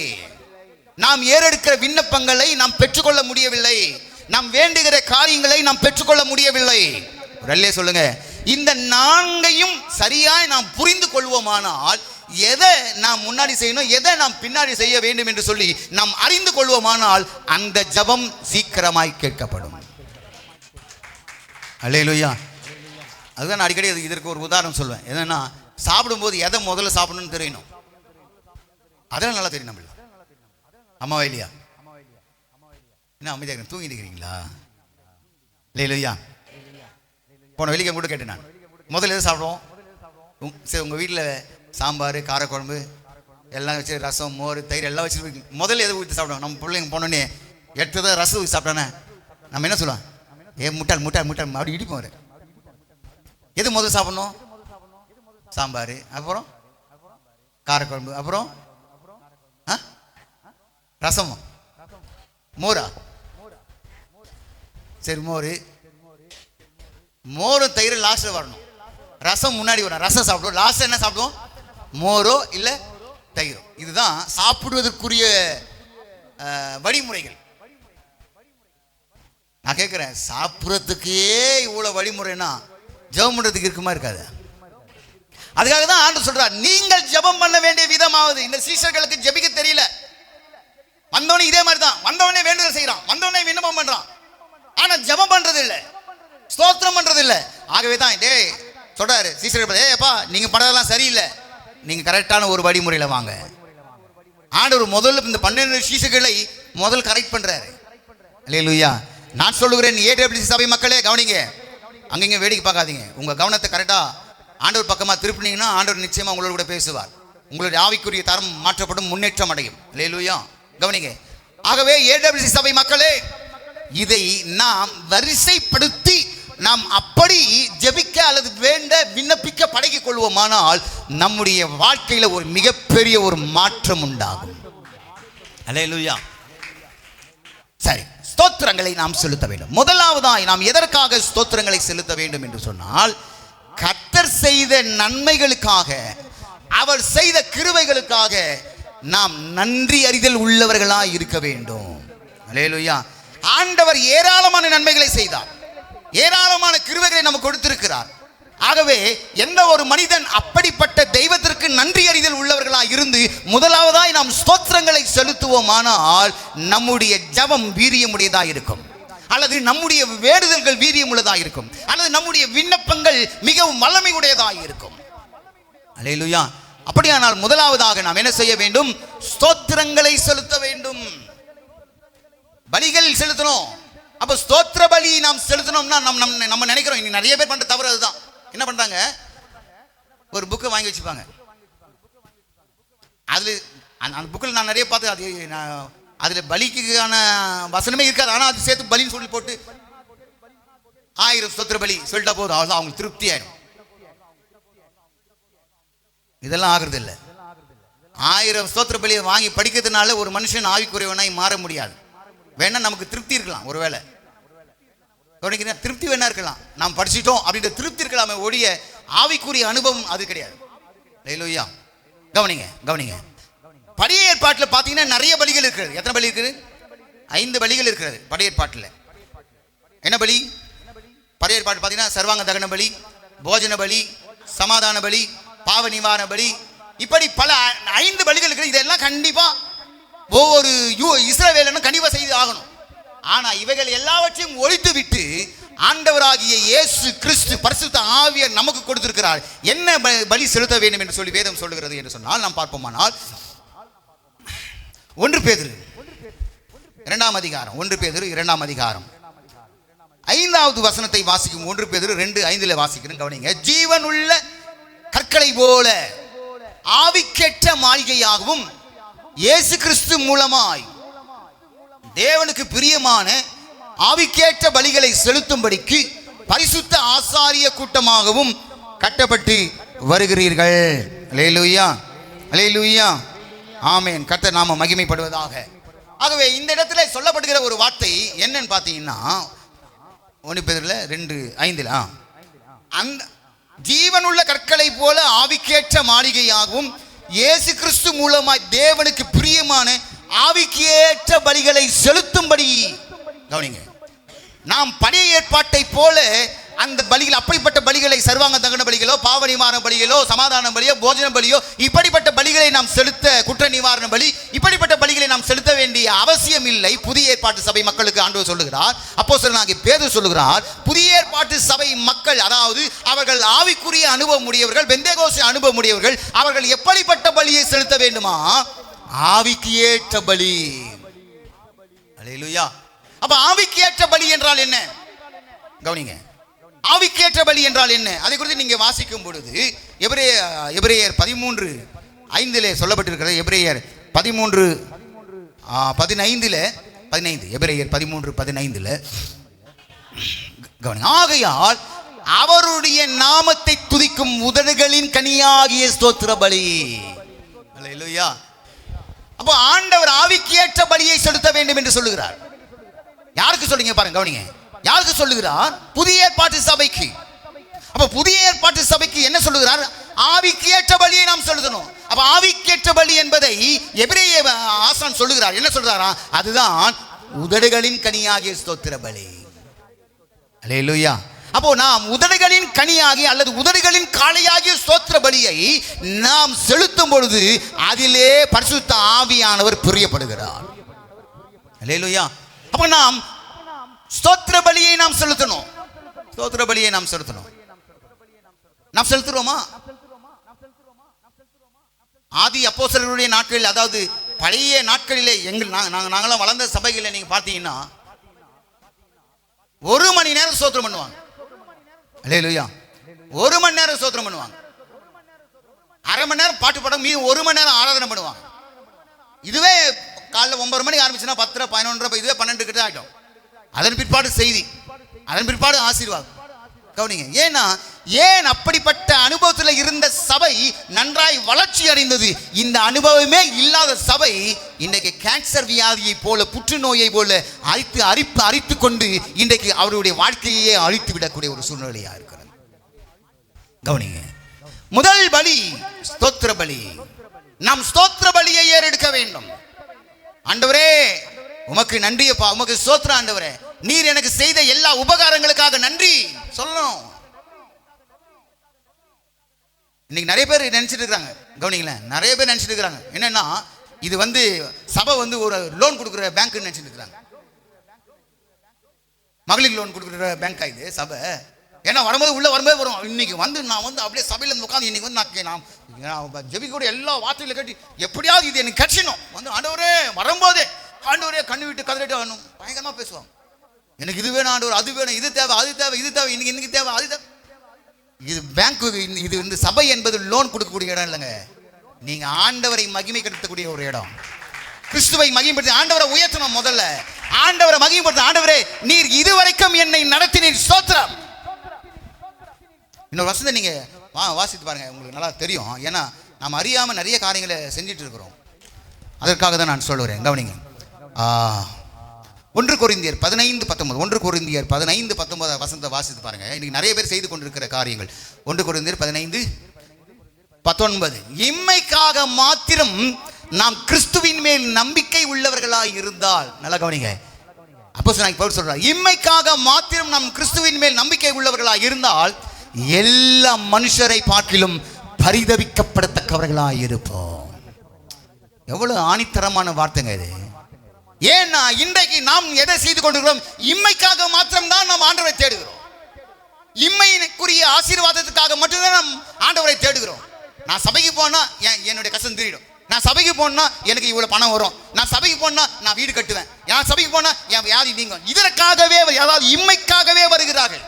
நாம் ஏறெடுக்கிற விண்ணப்பங்களை நாம் பெற்றுக்கொள்ள முடியவில்லை, நாம் வேண்டுகிற காரியங்களை நாம் பெற்றுக்கொள்ள முடியவில்லை. அல்லேலூயா சொல்லுங்க. இந்த நான்கையும் சரியாய் நாம் புரிந்து கொள்வோமானால், எதை நாம் முன்னாடி செய்யணும், எதை நாம் பின்னாடி செய்ய வேண்டும் என்று சொல்லி நாம் அறிந்து கொள்வோமானால் அந்த ஜெபம் சீக்கிரமாய் கேட்கப்படும். அல்லேலூயா. அதுதான் நான் அடிக்கடி இதற்கு ஒரு உதாரணம் சொல்வேன். என்னன்னா, சாப்பிடும்போது எதை முதல்ல சாப்பிடணும்னு தெரியணும். அதெல்லாம் நல்லா தெரியும் நம்மளுக்கு. அம்மாவா இல்லையா? என்ன அமைதியாக தூங்கிட்டு இருக்கிறீங்களா? இல்லையா? போன வெள்ளிக்கிழமை கூட கேட்டேன் நான், முதல்ல எதை சாப்பிடுவோம்? சரி, உங்கள் வீட்டில் சாம்பார், காரக்குழம்பு எல்லாம் வச்சு, ரசம், மோர், தயிர் எல்லாம் வச்சு முதல்ல எதை ஊற்றி சாப்பிடுவோம்? நம்ம பிள்ளைங்க போனோடனே எடுத்ததான் ரசம் ஊற்றி சாப்பிட்டானே நம்ம என்ன சொல்லுவோம்? முட்டாள் முட்டாள் முட்டாள் அப்படி இடிப்போம். அவர் எது முதல்ல சாப்பிடணும்? சாம்பார், அப்புறம் காரக்குழம்பு, அப்புறம் ரசம், மோரா? சரி, மோரும் தயிர் லாஸ்ட்ல வரணும், ரசம் முன்னாடி வரும். ரசம் சாப்பிடுவோம், லாஸ்ட்ல என்ன சாப்பிடுவோம்? மோரோ இல்ல தயிரோ. இதுதான் சாப்பிடுவதற்குரிய வழிமுறைகள். நான் கேட்கிறேன், சாப்பிட்றதுக்கே இவ்வளவு வழிமுறைனா ஜெபம் பண்றதுக்கு இருக்குமா? இருக்காது. அதுக்காக தான் ஆண்டவர் சொல்றார், நீங்கள் ஜெபம் பண்ண வேண்டிய விதமாவது. இந்த சீஷர்களுக்கு ஜெபிக்க தெரியல. வந்தவனே இதே மாதிரி தான், வந்தவனே வேண்டுதல் செய்யறான், வந்தவனே விண்ணப்பம் பண்றான், ஆனா ஜெபம் பண்றது இல்ல, ஸ்தோத்திரம் பண்றது இல்ல. ஆகவே தான் டேய் சொல்றாரு சீஷர்கள், ஏப்பா நீங்க பண்றதெல்லாம் சரியில்லை, நீங்க கரெக்டான ஒரு வழிமுறையில வாங்க. ஆண்டவர் முதல்ல இந்த 12 சீஷர்களை முதல் கரெக்ட் பண்றாரு. அல்லேலூயா. நான் சொல்லுகிறேன், ஏடபிள்யூசி சபை மக்களே கவனிங்க, அங்கங்க வேடிக்கை பார்க்காதீங்க. உங்க கவனத்தை கரெக்டா ஆண்டவர் பக்கமா திருப்பினீங்கன்னா ஆண்டவர் நிச்சயமா உங்களோட கூட பேசுவார். உங்களுடைய ஆவிக்குரிய தரம் மாற்றப்படும், முன்னேற்றம் அடையும். அல்லேலூயா. கவனிங்க. ஆகவே ஏடபிள்யூசி சபை மக்களே, இதை நாம் வரிசைப்படுத்தி நாம் அப்படி ஜெபிக்க அல்லது வேண்ட விண்ணப்பிக்க பழகிக் கொள்வோமானால் நம்முடைய வாழ்க்கையில ஒரு மிகப்பெரிய ஒரு மாற்றம் உண்டாகும். அல்லேலூயா. சரி, ஸ்தோத்திரங்களை நாம் செலுத்த வேண்டும். முதலாவதாய் நாம் எதற்காக ஸ்தோத்திரங்களை செலுத்த வேண்டும் என்று சொன்னால், கர்த்தர் செய்த நன்மைகளுக்காக, அவர் செய்த கிருபைகளுக்காக நாம் நன்றி அறிதல் உள்ளவர்களாய் இருக்க வேண்டும். அல்லேலூயா. ஆண்டவர் ஏராளமான நன்மைகளை செய்தார், ஏராளமான கிருபைகளை நமக்கு கொடுத்திருக்கிறார். ஆகவே எந்த ஒரு மனிதன் அப்படிப்பட்ட தெய்வத்திற்கு நன்றி அறிதல் உள்ளவர்களாக இருந்து முதலாவதாய் நாம் ஸ்தோத்திரங்களை செலுத்துவோமானால் நம்முடைய ஜெபம் வீரியமுடையதாக இருக்கும், அல்லது நம்முடைய வேண்டுதல்கள் வீரியமுள்ளதாக இருக்கும், அல்லது நம்முடைய விண்ணப்பங்கள் மிகவும் வல்லமை உடையதாக இருக்கும். அல்லேலூயா. அப்படியானால் முதலாவதாக நாம் என்ன செய்ய வேண்டும்? ஸ்தோத்திரங்களை செலுத்த வேண்டும். பலிகள் செலுத்தணும். அப்ப ஸ்தோத்திர பலி நாம் செலுத்தணும்னா நம்ம நினைக்கிறோம், இன்னைக்கு நிறைய பேர் பண்ற தவறு அதுதான். என்ன பண்றாங்க? ஒரு புக்கை வாங்கி வச்சுப்பாங்க, அதுல அந்த புக்கில் நான் நிறைய பார்த்து, அது அதுல பலிக்கான வசனமே இருக்காது, ஆனா அது சேர்த்து பலின்னு சொல்லி போட்டு 1000 ஸ்தோத்திர பலி சொல்லிட்டா போதும், அவ்வளவுதான், அவங்களுக்கு திருப்தி ஆயிடும். இதெல்லாம் ஆகுறது இல்லை. 1000 ஸ்தோத்திர பலியை வாங்கி படிக்கிறதுனால ஒரு மனுஷன் ஆவிக்குரியவனாய் மாற முடியாது. வேணா நமக்கு திருப்தி இருக்கலாம், ஒருவேளை திருப்தி வேணா இருக்கலாம், நாம் படிச்சிட்டோம் அப்படின்ற திருப்தி இருக்கலாமே ஒழிய ஆவிக்குரிய அனுபவம் அது கிடையாது. அல்லேலூயா. கவனிங்க கவனிங்க. பழைய ஏற்பாட்டில் பார்த்தீங்கன்னா நிறைய பலிகள் இருக்கிறது. எத்தனை பலி இருக்குது? 5 பலிகள் இருக்கிறது பழைய ஏற்பாட்டில். என்ன பலி? பழைய ஏற்பாட்டில் பார்த்தீங்கன்னா சர்வாங்க தகன பலி, போஜன பலி, சமாதான பலி, பாவ நிவாரண பலி, இப்படி பல 5 பலிகள் இருக்குது. இதெல்லாம் கண்டிப்பா ஒவ்வொரு இஸ்ரவேலனும் கண்டிப்பா செய்து ஆகணும். ஆனா இவைகள் எல்லாவற்றையும் ஒழித்து விட்டு ஆண்டவராகிய இயேசு கிறிஸ்து பரிசுத்த ஆவியார் நமக்கு கொடுத்திருக்கிறார். என்ன பலி செலுத்த வேண்டும் என்று சொல்லி வேதம் சொல்லுகிறது என்று சொன்னால் நாம் பார்ப்போமானால் 1 பேதுரு 2ஆம் அதிகாரம் 1 பேதுரு 2ஆம் அதிகாரம் 5வது வசனத்தை வாசிக்கும். 1 பேதுரு 2:5 வாசிக்கிறேன். கவனிங்க. ஜீவன் உள்ள கற்களை போல ஆவிக்கேற்ற மாளிகையாகவும் இயேசு கிறிஸ்து மூலமாய் தேவனுக்கு பிரியமான ஆவிக்கேற்ற பலிகளை செலுத்தும்படிக்கு பரிசுத்த ஆசாரிய கூட்டமாகவும் கட்டப்பட்டு வருகிறீர்கள். அல்லேலூயா அல்லேலூயா ஆமென். கர்த்தர் நாம மகிமைப்படுவதாக. ஆகவே இந்த இடத்துல சொல்லப்படுகிற ஒரு வார்த்தை என்னன்னு பார்த்தீங்கன்னா, 1 பேதுருல 2:5 அந்த ஜீவனுள்ள கற்களை போல ஆவிக்கேற்ற மாளிகையாகவும் இயேசு கிறிஸ்து மூலமாய் தேவனுக்கு பிரியமான ஆவிக்கேற்ற பலிகளை செலுத்தும்படி கவனிங்க. நாம் பழைய ஏற்பாட்டை போல அந்த பலிகள், அப்படிப்பட்ட பலிகளை, சர்வாங்க தகன பலிகளோ, பாவ நிவாரண பலிகளோ, சமாதான பலியோ, போஜன பலியோ, இப்படிப்பட்ட பலிகளை நாம் செலுத்த, குற்ற நிவாரண பலி, இப்படிப்பட்ட பலிகளை நாம் செலுத்த வேண்டிய அவசியம் இல்லை. புதிய ஏற்பாட்டு சபை மக்களுக்கு ஆண்டவர் சொல்லுகிறார், அப்போஸ்தலனாகிய பேதுரு சொல்லுகிறார், புதிய ஏற்பாட்டு சபை மக்கள், அதாவது அவர்கள் ஆவிக்குரிய அனுபவம் உடையவர்கள், பெந்தேகோஸ்தே அனுபவம் உடையவர்கள், அவர்கள் எப்படிப்பட்ட பலியை செலுத்த வேண்டுமா? ஆவிக்கு ஏற்ற பலி. அல்லேலூயா. அப்ப ஆவிக்கு ஏற்ற பலி என்றால் என்ன? கவனிங்க, ஆவிக்கேற்ற பலி என்றால் என்ன? அதை குறித்து நீங்க வாசிக்கும் பொழுது எபிரேயர் 13:5 சொல்லப்பட்டிருக்கிறது. எபிரேயர் 13:15 எபிரேயர் 13:15 கவனிங்க. ஆகையால் அவருடைய நாமத்தை துதிக்கும் உதடுகளின் கனியாகிய ஸ்தோத்திர பலி. அல்லேலூயா. அப்போ ஆண்டவர் ஆவிக்கேற்ற பலியை செலுத்த வேண்டும் என்று சொல்லுகிறார். யாருக்கு சொல்லுங்க பாருங்க, கவனிங்க. யாருக்கு சொல்லுகிறார்? புதிய ஏற்பாட்டு சபைக்கு. அப்ப புதிய ஏற்பாட்டு சபைக்கு என்ன சொல்லுகிறார்? ஆவிக்கேற்ற பலியை நாம் செலுத்தணும். அப்ப ஆவிக்கேற்ற பலி என்பதை எபிரேய ஆசான் சொல்லுகிறார். என்ன சொல்றாரா? அதுதான் உதடுகளின் கனியாகிய ஸ்தோத்திர பலி. அல்லேலூயா. அப்போ நாம் உதடுகளின் கனியாகி அல்லது உதடுகளின் காளையாகிய ஸ்தோத்திர பலியை நாம் செலுத்தும் பொழுது அதிலே பரிசுத்த ஆவியானவர் பிரியப்படுகிறார். அல்லேலூயா. அப்ப நாம் ஸ்தோத்திர பலியை நாம் செலுத்தணும். ஸ்தோத்திர பலியை நாம் செலுத்தணும். நாம் செலுத்துறோமா? ஆதி அப்போஸ்தலர்களுடைய நாட்களில், அதாவது பழைய நாட்களிலே நாங்களாம் வளர்ந்த சபைகளில் நீங்க பார்த்தீங்கன்னா 1 மணி நேரம் ஸ்தோத்திரம் பண்ணுவாங்க. அல்லேலூயா. 1 மணி நேரம் ஸ்தோத்திரம் பண்ணுவாங்க. அரை மணி நேரம் பாட்டு பாடம், மீது 1 மணி நேரம் ஆராதனை பண்ணுவாங்க. இதுவே காலைல 9 மணிக்கு ஆரம்பிச்சுன்னா 10, 11, இதுவே 12 கிட்ட ஆகிடும். அதன் பிற்பாடு செய்தி, அதன் பிற்பாடு ஆசீர்வாதம். கவனிங்க. ஏன் அப்படிப்பட்ட அனுபவத்தில் இருந்த சபை நன்றாய் வளர்ச்சி அடைந்தது. இந்த அனுபவமே இல்லாத சபை இன்றைக்கு கேன்சர் வியாதியை போல, புற்றுநோயை போல அரித்து கொண்டு இன்றைக்கு அவருடைய வாழ்க்கையே அழித்து விடக்கூடிய ஒரு சூழ்நிலையா இருக்கிறது. கவனிங்க. முதல் பலி ஸ்தோத்திர பலி. நாம் ஸ்தோத்திர பலியை ஏறெடுக்க வேண்டும். ஆண்டவரே உமக்கு நன்றியப்பா, உமக்கு ஸ்தோத்திரம் ஆண்டவரே, நீர் எனக்கு செய்த எல்லா உபகாரங்களுக்காக நன்றி சொல்லணும். இன்னைக்கு நிறைய பேர் நினைச்சிட்டு இருக்காங்க. கவனிங்களேன், நிறைய பேர் நினைச்சிட்டு இருக்காங்க என்னன்னா, இது சபை ஒரு லோன் கொடுக்குற பேங்க் நினைச்சிட்டு இருக்காங்க. மகளிர் லோன் கொடுக்குற பேங்க் இது சபை. ஏன்னா வரும்போது உள்ள வரும்போது வரும். இன்னைக்கு நான் அப்படியே சபையில இருந்து உட்காந்து இன்னைக்கு நான் ஜெபிக்கூட எல்லா வார்த்தைகளை கட்டி எப்படியாவது இது எனக்கு கட்சினும் ஆண்டவரே வரும்போதே ஆண்டவரே கண்ணு விட்டு கதறிட்டு வரணும். பயங்கரமா பேசுவாங்க. எனக்கு இது வேணும் ஆண்டவர், அது வேணும், இது தேவை, அது தேவை, இது தேவை, இன்னைக்கு தேவை, அது தேவை. இது பேங்க், இது சபை என்பது லோன் கொடுக்கக்கூடிய இடம் இல்லைங்க. நீங்க ஆண்டவரை மகிமைப்படுத்தக்கூடிய ஒரு இடம். கிறிஸ்துவை மகிமைப்படுத்தி ஆண்டவரை உயர்த்தணும். முதல்ல ஆண்டவரை மகிமைப்படுத்த. ஆண்டவரே நீர் இதுவரைக்கும் என்னை நடத்தினீர், ஸ்தோத்திரம். இன்னொரு வசனத்தை நீங்க வாசித்து பாருங்க, உங்களுக்கு நல்லா தெரியும். ஏன்னா நாம் அறியாம நிறைய காரியங்களை செஞ்சுட்டு இருக்கிறோம். அதற்காக தான் நான் சொல்லுறேன். கவனிங்க. 1 கொரிந்தியர் 15:19 வசனத்தை வாசித்து பாருங்க. இன்னைக்கு நிறைய பேர் செய்து கொண்டிருக்கிற காரியங்கள். 1 கொரிந்தியர் 15:19 இம்மைக்காக மாத்திரம் நாம் கிறிஸ்துவின் மேல் நம்பிக்கை உள்ளவர்களாய் இருந்தால், நல்லா கவனிங்க. அப்போஸ்தலனாகிய பவுல் சொல்றார், இம்மைக்காக மாத்திரம் நாம் கிறிஸ்துவின் மேல் நம்பிக்கை உள்ளவர்களாய் இருந்தால் எல்லா மனுஷரை பார்க்கிலும் பரிதபிக்கப்படத்தக்கவர்களாய் இருப்போம். எவ்வளவு ஆணித்தரமான வார்த்தைங்க இது. ஏன்னா இன்றைக்கு நாம் எதை செய்து கொண்டிருக்கிறோம்? இம்மைக்காக மாத்திரம் தான் நாம் ஆண்டவரை தேடுகிறோம். இம்மைக்குரிய ஆசீர்வாதத்துக்காக மட்டும்தான் நாம் ஆண்டவரை தேடுகிறோம். நான் சபைக்கு போனா என்னுடைய கஷ்டம் தீரும், நான் சபைக்கு போனா எனக்கு இவ்வளவு பணம் வரும், நான் சபைக்கு போனா நான் வீடு கட்டுவேன், நான் சபைக்கு போனா என் வியாதி நீங்கும். இதற்காகவே அதாவது இம்மைக்காகவே வருகிறார்கள்.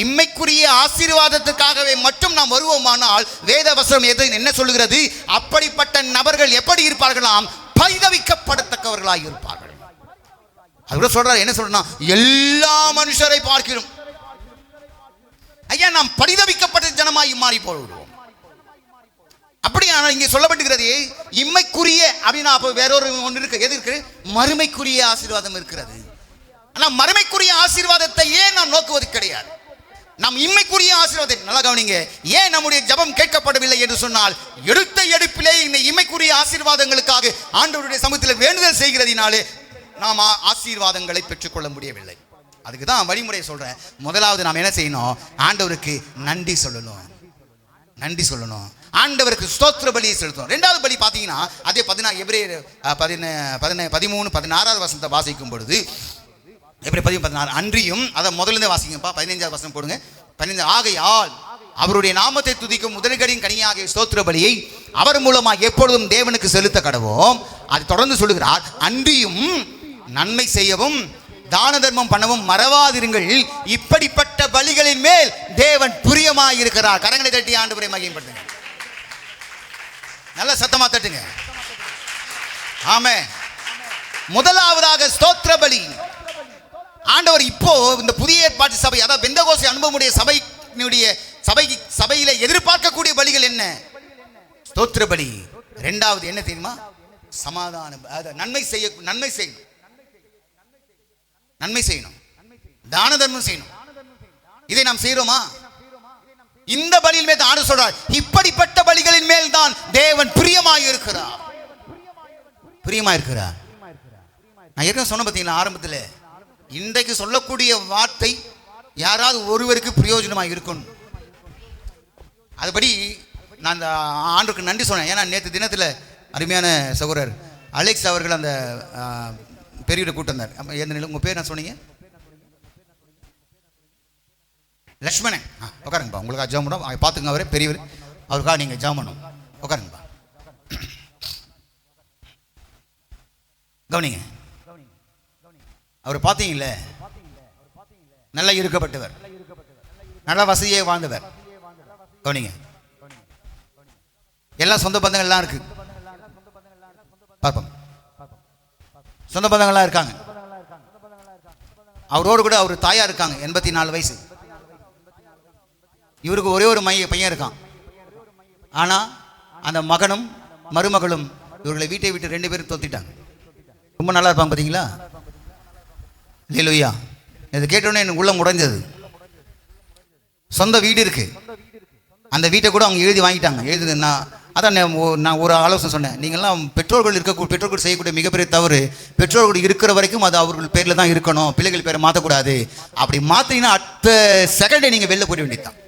இம்மைக்குரிய ஆசீர்வாதத்துக்காகவே மட்டும் நாம் வருவோமானால் வேத வசனம் என்ன சொல்லுகிறது? அப்படிப்பட்ட நபர்கள் எப்படி இருப்பார்களாம்? பரிதபிக்கப்படத்தக்கவர்களாக இருப்பார்கள். அது கூட சொல்றாரு. என்ன சொல்றா? எல்லா மனுஷரை பார்க்கிறோம். ஐயா, நாம் பரிதபிக்கப்பட்ட ஜனமாய் மாறி போடுவோம். அப்படியான இங்கே சொல்லப்பட்டிருக்கிறது இம்மைக்குரிய அப்படின்னா அப்ப வேறொரு ஒன்று இருக்கு. எது இருக்கு? மறுமைக்குரிய ஆசீர்வாதம் இருக்கிறது. ஆனால் மறுமைக்குரிய ஆசீர்வாதத்தை ஏன் நாம் நோக்குவது கிடையாது. நாம் இம்மைக்குரிய ஆசீர்வாதத்தை நல்லா கவனிங்க. ஏன் நம்முடைய ஜெபம் கேட்கப்படவில்லை என்று சொன்னால், எடுத்த எடுப்பிலே இந்த இம்மைக்குரிய ஆசீர்வாதங்களுக்காக ஆண்டவருடைய சமூகத்தில் வேண்டுதல் செய்கிறதினாலே நாம் ஆசீர்வாதங்களை பெற்றுக்கொள்ள முடியவில்லை. அதுக்கு தான் வழிமுறையை சொல்றேன். முதலாவது நாம் என்ன செய்யணும்? ஆண்டவருக்கு நன்றி சொல்லணும். நன்றி சொல்லணும். ஆண்டவருக்கு ஸ்தோத்திர பலியை செலுத்தணும். ரெண்டாவது பலி பார்த்தீங்கன்னா அதே 13 வசனத்தை வாசிக்கும் பொழுது, எப்படி 16 அன்றியும், அதை முதல்ல வாசிங்கப்பா. 15வது வசனம் போடுங்க. 15 ஆகையால் அவருடைய நாமத்தை துதிக்கும் முதல்களின் கனியாகிய ஸ்தோத்திர பலியை அவர் மூலமாக எப்பொழுதும் தேவனுக்கு செலுத்த கடவோம். அது தொடர்ந்து சொல்லுகிறார், அன்றியும் நன்மை செய்யவும் தான தர்மம் பண்ணவும் மறவாதிருங்கள், இப்படிப்பட்ட பலிகளின் மேல் தேவன் பிரியமாய் இருக்கிறார். கரங்களை தட்டி ஆண்டவரை மகிமைப்படுத்துங்க. நல்ல சத்தமா தட்டுங்க. ஆமென். முதலாவதாக ஸ்தோத்திர பலி. ஆண்டவர் இப்போ இந்த புதிய ஏற்பாட்டு சபை, அதாவது பெந்தகோஸ்தே அனுபவமுடைய சபையில எதிர்பார்க்கக்கூடிய பலிகள் என்ன? ஸ்தோத்திர பலி. இரண்டாவது என்ன தெரியுமா? சமாதானம். நன்மை செய்யணும், தான தர்மம் செய்யணும். இதை நாம் செய்யறோமா? இந்த பலியின் மேல் ஆண்டவர் சொல்றார், இப்படிப்பட்ட பலிகளின் மேல் தான் தேவன் பிரியமாய் இருக்கிறார். நான் ஏற்கனவே சொன்ன பார்த்தீங்களா ஆரம்பத்தில், இன்றைக்கு சொல்லக்கூடிய வார்த்தை யாராவது ஒருவருக்கு பிரயோஜனமாக இருக்கணும். அதுபடி நான் அந்த ஆண்டுக்கு நன்றி சொன்னேன். ஏன்னா நேற்று தினத்தில் அருமையான சகோதரர் அலெக்ஸ் அவர்கள் அந்த பெரியவரை கூட்டு வந்தார். உங்கள் பேர் என்ன சொன்னீங்க? லக்ஷ்மணன். உட்காருங்கப்பா. உங்களுக்காக ஜெபம் பண்ணும். பார்த்துங்க, அவரே பெரியவர், அவருக்காக நீங்கள் ஜெபம் பண்ணணும். உட்காருங்கப்பா. கவனிங்க. அவர் பார்த்தீங்களே, நல்லா இருக்கப்பட்டவர், நல்ல வசதியே வாழ்ந்தவர். கவனிங்க. எல்லாம் சொந்த பந்தங்கள்லாம் இருக்கு. பார்ப்போம். சொந்த பந்தங்கள்லாம் இருக்காங்க. அவரோடு கூட அவர் தாயா இருக்காங்க. 84 வயசு. இவருக்கு ஒரே ஒரு பையன் இருக்கான். ஆனால் அந்த மகனும் மருமகளும் இவர்களை வீட்டை விட்டு 2 பேரும் தொத்திட்டாங்க. ரொம்ப நல்லா இருப்பாங்க பார்த்தீங்களா? இல்லையா? இதை கேட்டோன்னே எனக்கு உள்ளம் உடைஞ்சது. சொந்த வீடு இருக்கு, அந்த வீட்டை கூட அவங்க எழுதி வாங்கிட்டாங்க. எழுதுனா அதான் நான் ஒரு ஆலோசனை சொன்னேன். நீங்கள்லாம் பெற்றோர்கள் செய்யக்கூடிய மிகப்பெரிய தவறு, பெற்றோர்கள் இருக்கிற வரைக்கும் அது அவர்கள் பேரில் தான் இருக்கணும், பிள்ளைகள் பேரை மாற்றக்கூடாது. அப்படி மாற்றினா அடுத்த செகண்டே நீங்கள் வெளில போட வேண்டியதுதான்.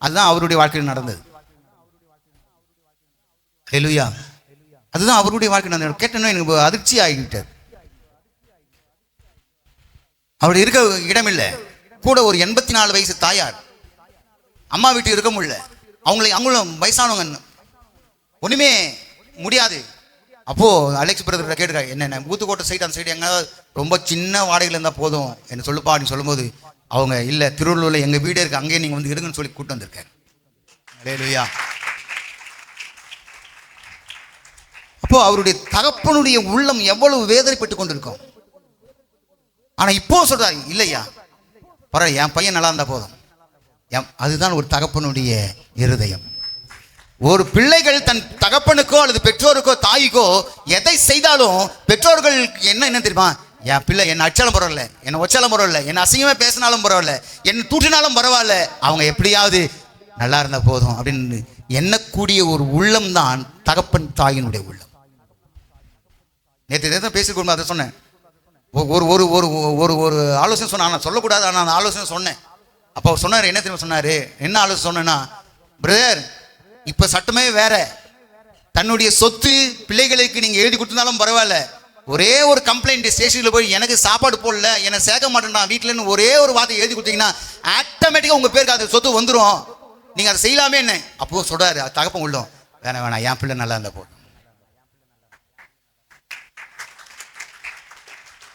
அதுதான் அவருடைய வாழ்க்கையில் நடந்தது. ஹல்லேலூயா. அதுதான் அவருடைய வாழ்க்கை நடந்தது. கேட்டோன்னா எனக்கு அதிர்ச்சி ஆகிவிட்டார். அவருடைய இருக்க இடமில்லை. கூட ஒரு 84 வயசு தாயார், அம்மா வீட்டு இருக்க முடியல. அவங்களும் வயசானவங்க, ஒன்றுமே முடியாது. அப்போது அலெக்ஸ் பிரதர் கேட்டுருக்காரு, என்ன ஊத்துக்கோட்டை சைடு, அந்த சைடு எங்கே ரொம்ப சின்ன வாடகையில் இருந்தால் போதும் என்ன சொல்லுப்பா அப்படின்னு சொல்லும்போது, அவங்க இல்லை திருவள்ளூரில் எங்கள் வீடே இருக்குது, அங்கேயே நீங்கள் வந்து எடுங்கன்னு சொல்லி கூப்பிட்டு வந்திருக்கேன். அல்லேலூயா. அப்போது அவருடைய தகப்பனுடைய உள்ளம் எவ்வளவு வேதனைப்பட்டு கொண்டிருக்கும். ஆனால் இப்போ சொல்கிறாரு, இல்லையா பரவாயில்ல, என் பையன் நல்லா இருந்தால் போதும். அதுதான் ஒரு தகப்பனுடைய இருதயம். ஒரு பிள்ளைகள் தன் தகப்பனுக்கோ அல்லது பெற்றோருக்கோ தாய்க்கோ எதை செய்தாலும் பெற்றோர்கள் என்ன தெரியுமா? என் பிள்ளை என்ன அச்சாலும் பரவாயில்ல, என்னை ஒச்சாலும் பரவாயில்ல, என்னை அசிங்கமே பேசினாலும் பரவாயில்ல, என்னை தூற்றினாலும் பரவாயில்ல, அவங்க எப்படியாவது நல்லா இருந்தால் போதும் அப்படின்னு எண்ணக்கூடிய ஒரு உள்ளம் தான் தகப்பன் தாயினுடைய உள்ளம். நேற்று பேசிக்கொண்டு அதை சொன்னேன். ஒரு ஒரு ஒரு ஒரு ஆலோசனை சொன்னேன். ஆனால் சொல்லக்கூடாது, ஆனால் அந்த ஆலோசனை சொன்னேன். அப்போ அவர் சொன்னார், என்ன தெரியுமா சொன்னார்? என்ன ஆலோசனை சொன்னேன்னா, பிரதர் இப்போ சட்டமே வேற. தன்னுடைய சொத்து பிள்ளைகளுக்கு நீங்கள் எழுதி கொடுத்துருந்தாலும் பரவாயில்ல, ஒரே ஒரு கம்ப்ளைண்ட் ஸ்டேஷனில் போய் எனக்கு சாப்பாடு போடல, என்னை சேர்க்க மாட்டேன்டா வீட்டிலன்னு ஒரே ஒரு வார்த்தை எழுதி கொடுத்தீங்கன்னா ஆட்டோமேட்டிக்காக உங்கள் பேருக்கு அது சொத்து வந்துடும், நீங்கள் அதை செய்யலாமே என்ன. அப்போது சொல்கிறாரு தகப்பன் உள்ளோம், வேணாம் என் பிள்ளை நல்லா இருந்தால் போடும்.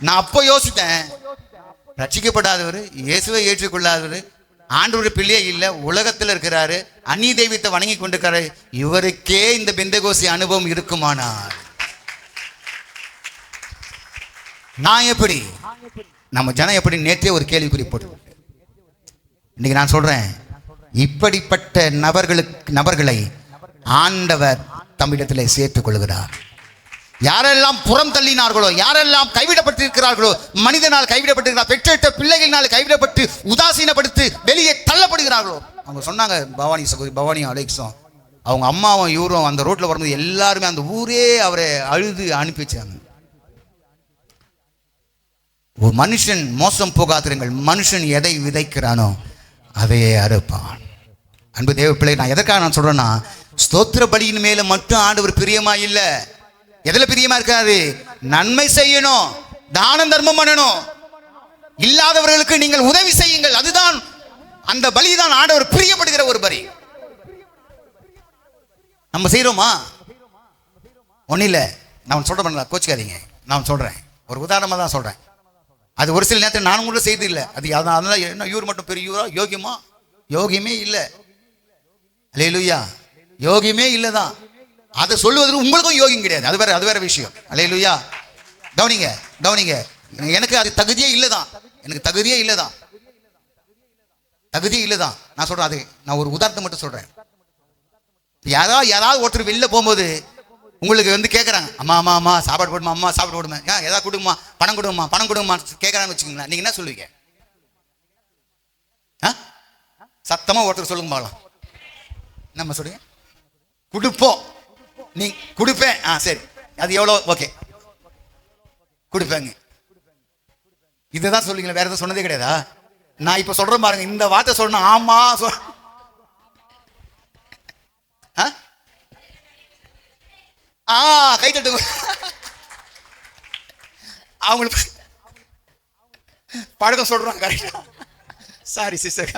நான் அப்போ யோசித்தேன், ரட்சிக்கப்படாதவர், இயேசுவை ஏற்றுக்கொள்ளாதவர், ஆண்டவருடைய பிள்ளையே இல்லை, உலகத்தில் இருக்கிறாரு, அந்நிய தெய்வத்தை வணங்கி கொண்டிருக்காரு, இவருக்கே இந்த பெந்தகோஸ்தே அனுபவம் இருக்குமானார் நான் எப்படி, நம்ம ஜனம் எப்படி? நேற்றே ஒரு கேள்விக்குறி போட்டு இன்னைக்கு நான் சொல்றேன், இப்படிப்பட்ட நபர்களை ஆண்டவர் தம்மிடத்தில் சேர்த்துக் கொள்கிறார். யாரெல்லாம் புறம் தள்ளினார்களோ, யாரெல்லாம் கைவிடப்பட்டிருக்கிறார்களோ, மனிதனால் கைவிடப்பட்டிருக்கிறார், பெற்றெடுத்த பிள்ளைகளினால் கைவிடப்பட்டு உதாசீனப்படுத்தி வெளியே தள்ளப்படுகிறார்களோ, அவங்க சொன்னாங்க, பவானி சகோதரி பவானி அலெக்ஸும் அவங்க அம்மாவும் இவரும் அந்த ரோட்டில் வரும்போது எல்லாருமே அந்த ஊரே அவரை அழுது அனுப்பி வச்சாங்க. ஒரு மனுஷன் மோசம் போகாதிருங்கள், மனுஷன் எதை விதைக்கிறானோ அதையே அறுப்பான். அன்பு தேவ பிள்ளை, நான் எதற்காக நான் சொல்றேன்னா, ஸ்தோத்திர பலியின் மேல மட்டும் ஆண்டவர் பிரியமா இல்ல. எதுல பிரியமா இருக்காது? நன்மை செய்யணும், தானம் தர்மம் பண்ணணும், இல்லாதவர்களுக்கு நீங்கள் உதவி செய்யுங்கள். அதுதான் அந்த பலிதான் ஆண்டவர் பிரியப்படுகிற ஒரு பலி. நம்ம செய்யறோமா? ஒன்னும் இல்லை, நான் சொல்றேன், கோச்சிக்காதீங்க, நான் சொல்றேன், ஒரு உதாரணமா தான் சொல்றேன். அது ஒரு சில நேரத்தில் நானும் கூட செய்து இல்லை. அது அதனால என்ன இவர் மட்டும் பெரிய இவரா? யோகியமா? யோகியமே இல்லை. அல்லேலூயா, யோகியமே இல்லைதான். அதை சொல்லுவதற்கு உங்களுக்கும் யோகியம் கிடையாது, அது வேற விஷயம். அல்லேலூயா, கவனிங்க கவனிங்க, எனக்கு அது தகுதியே இல்லைதான், எனக்கு தகுதியே இல்லைதான், தகுதியே இல்லைதான். நான் சொல்றேன், அது நான் ஒரு உதாரணத்தை மட்டும் சொல்றேன். யாராவது ஒருத்தர் வெளில போகும்போது உங்களுக்கு வந்து கேட்குறாங்க, அம்மா அம்மா அம்மா சாப்பாடு போடுமா, அம்மா சாப்பாடு போடுமா, ஏதாவது கொடுமா, பணம் கொடுமா, பணம் கொடுமா கேட்குறான்னு வச்சுக்கோங்களேன். நீங்கள் என்ன சொல்லுவீங்க? சத்தமாக ஒருத்தர் சொல்லுங்க பார்க்கலாம். நம்ம சொல்லுங்க, கொடுப்போம். நீ கொடுப்பேன், சரி, அது எவ்வளோ? ஓகே, கொடுப்பேங்க. இதுதான் சொல்லுவீங்களா? வேற எதுவும் சொன்னதே கிடையாதா? நான் இப்போ சொல்கிறேன் பாருங்க, இந்த வார்த்தை சொல்லணும். ஆமா கை தட்டு. அவங்களுக்கு பழக்கம் சொல்றாங்க, கரெக்டா? சாரி சிஸ்டர்,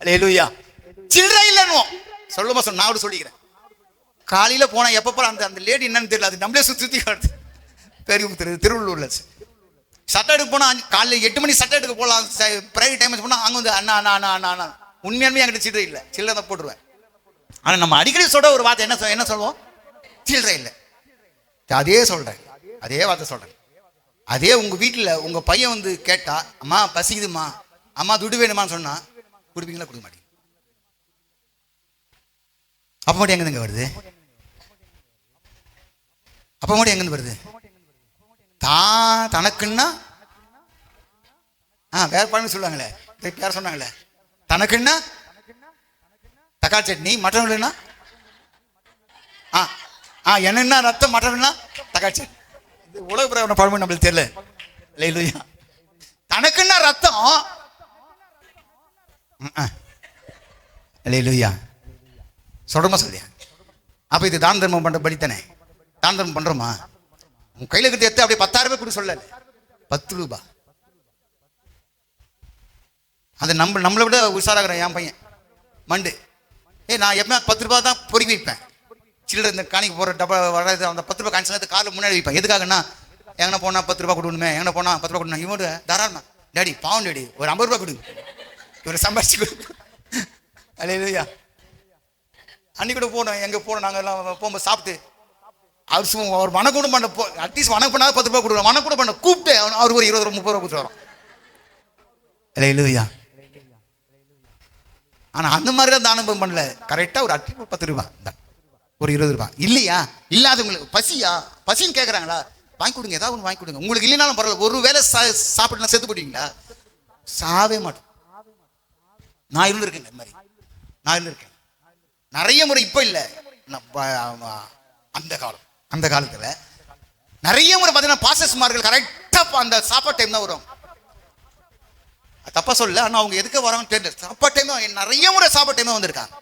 அல்லேலூயா. சில்லறை இல்லைன்னு சொல்லுமா? நான் கூட சொல்லிக்கிறேன். காலையில போனா எப்ப போற அந்த லேடி என்னன்னு தெரியல, அது நம்மளே சுத்தி காட்டுது. பெரிய திருவள்ளூர்ல சட்டை எடுக்க போனா காலையில் 8 மணி சட்டை எடுக்க போகலாம், பிரைவேட் டைம் போனா அங்க வந்து அண்ணா அண்ணா அண்ணா அண்ணா. உண்மையாலுமே என்கிட்ட சில்லறை இல்லை, சில்லறை தான் போட்டுருவேன். ஆனா நம்ம அடிக்கடி சொல்ற ஒரு வார்த்தை என்ன சொல்லுவோம்? சில்லறை இல்லை. அதே சொல்றேன், அதே வார்த்தை சொல்றேன். அதே உங்க வீட்டில் உங்க பையன் வந்து கேட்டா, அம்மா பசிக்குதுமா, அம்மா துட்டு வேணுமான்னு சொன்னா கொடுப்பீங்களா? கொடுக்க மாட்டீங்க. அப்ப மட்டும் எங்கிருந்து வருது? அப்ப மட்டும் எங்கிருந்து வருது? தனக்குன்னா வேற பழம் சொல்லுவாங்களே, யார் சொன்னாங்களே, தனக்குன்னா தக்காளி சட்னி, மட்டன் என்னன்னா ரத்தம், மட்டன்னா தக்காளி சட்னி. இது உலக பிரகாரம் பழமொழி, நம்மளுக்கு தெரியல. அல்லேலூயா. தனக்குன்னா ரத்தம். அல்லேலூயா. சொல்றமா சொல்லியா? அப்ப இது தான தர்மம் பண்ற பலித்தானே? தான தர்மம் பண்றோமா? உன் கையில கிட்ட எடுத்து அப்படியே 10,000 ரூபாய் கூட சொல்லல, 10 ரூபாய். அது நம்மளை விட உஷாராகிற என் பையன் மண்டு. நான் எப்பவுமே 10 ரூபாய் தான் பொறுக்கி வைப்பேன். சில்லறை இந்த காணிக்கு போகிற டப்பா வர்றது, அந்த 10 ரூபாய் காணிச்சு காரில் முன்னாடி வைப்பேன். எதுக்காகன்னா, எங்கன்னா போனால் 10 ரூபாய் கொடுக்கணுமே, எங்கன்னா போனால் 10 ரூபாய் கொடுக்கணும். இவனோட தாராளமா, டேடி பாவம் டேடி, ஒரு 50 ரூபாய் கொடுங்க, இவரை சம்பாதிச்சு கொடு. அல்லேலூயா. அன்னைக்கு கூட போனோம், எங்கே போனோம், நாங்கள் எல்லாம் போகும்போது சாப்பிட்டு அவர் வணக்கூட பண்ண அட்லீஸ்ட் வணக்கம் பண்ணாத 10 ரூபாய் கொடுக்குறோம். வணக்கூட பண்ண கூப்பிட்டு அவருக்கு ஒரு 20 ரூபா 30 ரூபா கொடுத்து வரோம். அல்லேலூயா. ஆனால் அந்த மாதிரி தான் தானம் பண்ணல. கரெக்டாக ஒரு அட்லீஸ்ட் 10 ரூபாய் தான், ஒரு 20 ரூபாய். இல்லையா? இல்லாதவங்களுக்கு பசின்னு கேட்குறாங்களா, வாங்கி கொடுங்க, ஏதாவது ஒன்று வாங்கி கொடுங்க. உங்களுக்கு இல்லைனாலும் பரவாயில்ல, ஒரு வேளை சாப்பிட்டுலாம் செத்து போட்டீங்களா? சாவே மாட்டோம். நான் இருந்திருக்கேன், இந்த மாதிரி நான் இருந்திருக்கேன் நிறைய முறை. இப்போ இல்லை, அந்த காலத்தில் நிறைய முறை பார்த்தீங்கன்னா பாஸ்டர்ஸ்மார்கள் கரெக்டாக அந்த சாப்பாடு டைம் தான் வரும். தப்பா சொல்லல, ஆனால் அவங்க எதுக்கு வராங்கன்னு தெரியல. சாப்பாடு டைம் தான், நிறைய முறை சாப்பாடு டைம் தான் வந்திருக்காங்க.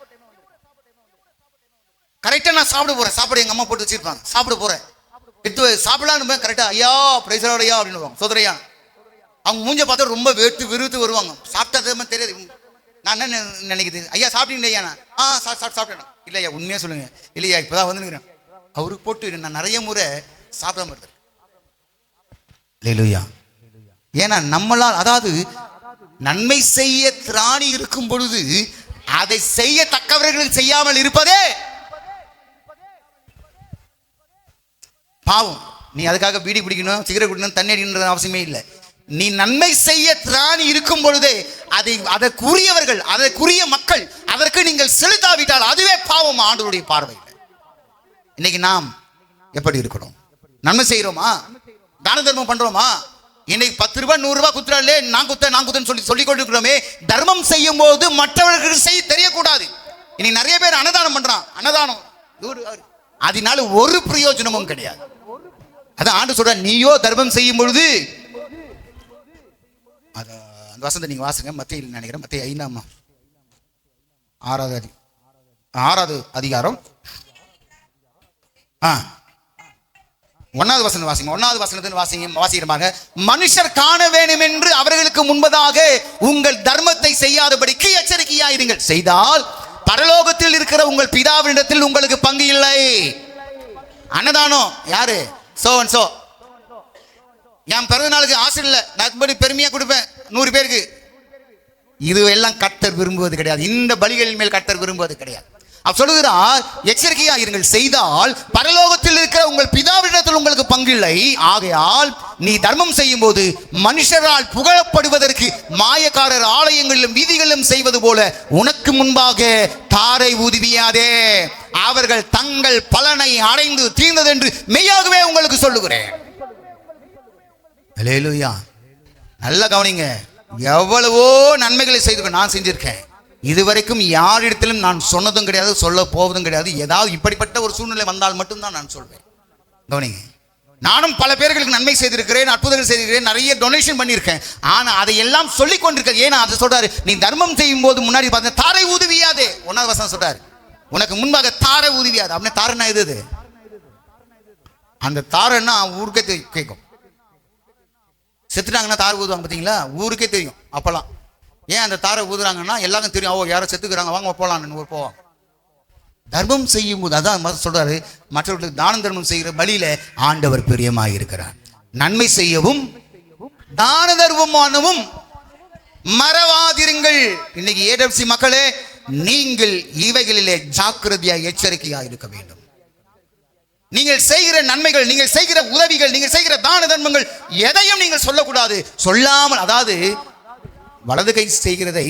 கரெக்டாக நான் சாப்பிட போறேன், சாப்பாடு எங்கள் அம்மா போட்டு வச்சிருப்பாங்க, சாப்பிட போறேன், எடுத்து சாப்பிடலான்னு கரெக்டாக ஐயா பிரைஸரோட ஐயா அப்படின்னு சோதரையா. அவங்க மூஞ்ச பார்த்தா ரொம்ப விருத்து வருவாங்க. சாப்பிட்டது தெரியாது. நான் என்ன நினைக்குது, ஐயா சாப்பிட்டீங்க ஐயா? சாப்பிட்டேன். இல்லையா உண்மையாக சொல்லுங்க. இல்லையா இப்போதான் வந்துருக்கிறேன். அவருக்கு போட்டு நான் நிறைய முறை சாப்பிடாம இருந்தேன். அல்லேலூயா. ஏன்னா நம்மளால், அதாவது நன்மை செய்ய திராணி இருக்கும் பொழுது அதை செய்யத்தக்கவர்கள் செய்யாமல் இருப்பதே பாவம். நீ அதுக்காக பீடி பிடிக்கணும், சிகரெட் குடிக்கணும், தண்ணி அடிக்கணும் அவசியமே இல்லை. நீ நன்மை செய்ய திராணி இருக்கும் பொழுதே அதற்குரியவர்கள், அதற்குரிய மக்கள் அதற்கு நீங்கள் செலுத்தாவிட்டால் அதுவே பாவம் ஆண்டவருடைய பார்வையில். இன்னைக்கு நாம் எப்படி இருக்கிறோம்? நன்மை செய்கிறோமா? தான தர்மம் பண்றோமா? இன்னைக்கு 10 ரூபாய் 100 ரூபாய் குத்துறாலே நான் குத்தேன்னு சொல்லி கொண்டிருக்கிறோமே. தர்மம் செய்யும் போது மற்றவர்களுக்கு செய்ய தெரியக்கூடாது. இன்னைக்கு நிறைய பேர் அன்னதானம் பண்றான். அன்னதானம் அதனால ஒரு பிரயோஜனமும் கிடையாது. அதான் ஆண்டு சொல்ற, நீயோ தர்மம் செய்யும் பொழுது அந்த வசனத்தை நீங்க வாசுங்க. மத்தியில் நினைக்கிறேன், மத்திய 6வது அதிகாரம் 1வது வசனம் வாசிங்க. 1வது வசனத்தில் வாசிக்கிறமாக, மனுஷர் காண வேண்டும் என்று அவர்களுக்கு முன்பதாக உங்கள் தர்மத்தை செய்யாதபடிக்கு எச்சரிக்கையாயிருங்கள். செய்தால் பரலோகத்தில் இருக்கிற உங்கள் பிதாவினிடத்தில் உங்களுக்கு பங்கு இல்லை. அன்னதானம் யாரு? So and so. என் பிறந்த நாளுக்கு ஆசை இல்லை, நான் பெருமையா கொடுப்பேன் 100 பேருக்கு. இது எல்லாம் கர்த்தர் விரும்புவது கிடையாது. இந்த பலிகளின் மேல் கர்த்தர் விரும்புவது கிடையாது. அவர் சொல்லுகிறார், எச்சரிக்கையா இருங்கள். செய்தால் பரலோகத்தில் இருக்கிற உங்கள் பிதாவினிடத்தில் உங்களுக்கு பங்கில்லை. ஆகையால் நீ தர்மம் செய்யும் போது மனுஷரால் புகழப்படுவதற்கு மாயக்காரர் ஆலயங்களிலும் வீதிகளிலும் செய்வது போல உனக்கு முன்பாக தாரை ஊதுவியாதே. அவர்கள் தங்கள் பலனை அடைந்து தீர்ந்தது என்று மெய்யாகவே உங்களுக்கு சொல்லுகிறேன். அல்லேலூயா. நல்ல கவனிங்க. எவ்வளவோ நன்மைகளை செய்து நான் செஞ்சிருக்கேன். இதுவரைக்கும் யாரிடத்திலும் நான் சொன்னதும் கிடையாது, சொல்ல போவதும் கிடையாது. ஏதாவது இப்படிப்பட்ட ஒரு சூழ்நிலை வந்தால் மட்டும்தான் நான் சொல்வேன். கவனிங்க, நானும் பல பேர்களுக்கு நன்மை செய்திருக்கிறேன், அற்புதங்கள் செய்திருக்கிறேன், நிறைய டொனேஷன் பண்ணியிருக்கேன். ஆனால் அதை எல்லாம் சொல்லிக் கொண்டிருக்கேன். ஏன்னா அதை சொல்றாரு, நீ தர்மம் செய்யும் போது முன்னாடி பார்த்து தாரை ஊதுவியாதே. 1வது வசனம் சொல்றாரு, உனக்கு முன்பாக தாரை ஊதுவியாது. அப்படின்னா தாரைன்னா எது? அந்த தாரைன்னா ஊருக்கே கேட்கும். செத்துட்டாங்கன்னா தாரை ஊதுவாங்க பார்த்தீங்களா, ஊருக்கே தெரியும். அப்பெல்லாம் ஏன் அந்த தாரை ஊதுறாங்கன்னா எல்லாருக்கும் தெரியும், ஓ யாரோ செத்துக்கிறாங்க, வாங்க போகலான்னு போவாங்க. தர்மம் செய்யும் போது அதான் சொல்றாரு, மற்றவர்களுக்கு தான தர்மம் செய்கிற பலியில ஆண்டவர் பிரியமாக இருக்கிறார். நன்மை செய்யவும் தான தர்மமானவும் மறவாதிருங்கள். இன்னைக்கு ஏடபிள்யூசி மக்களே, நீங்கள் இவைகளிலே ஜாக்கிரதையாக எச்சரிக்கையாக இருக்க வேண்டும். நீங்கள் செய்கிற நன்மைகள், நீங்கள் செய்கிற உதவிகள், நீங்கள் செய்கிற தான தர்மங்கள் எதையும் நீங்கள் சொல்லக்கூடாது. சொல்லாமல், அதாவது வலது கை செய்கிறதை,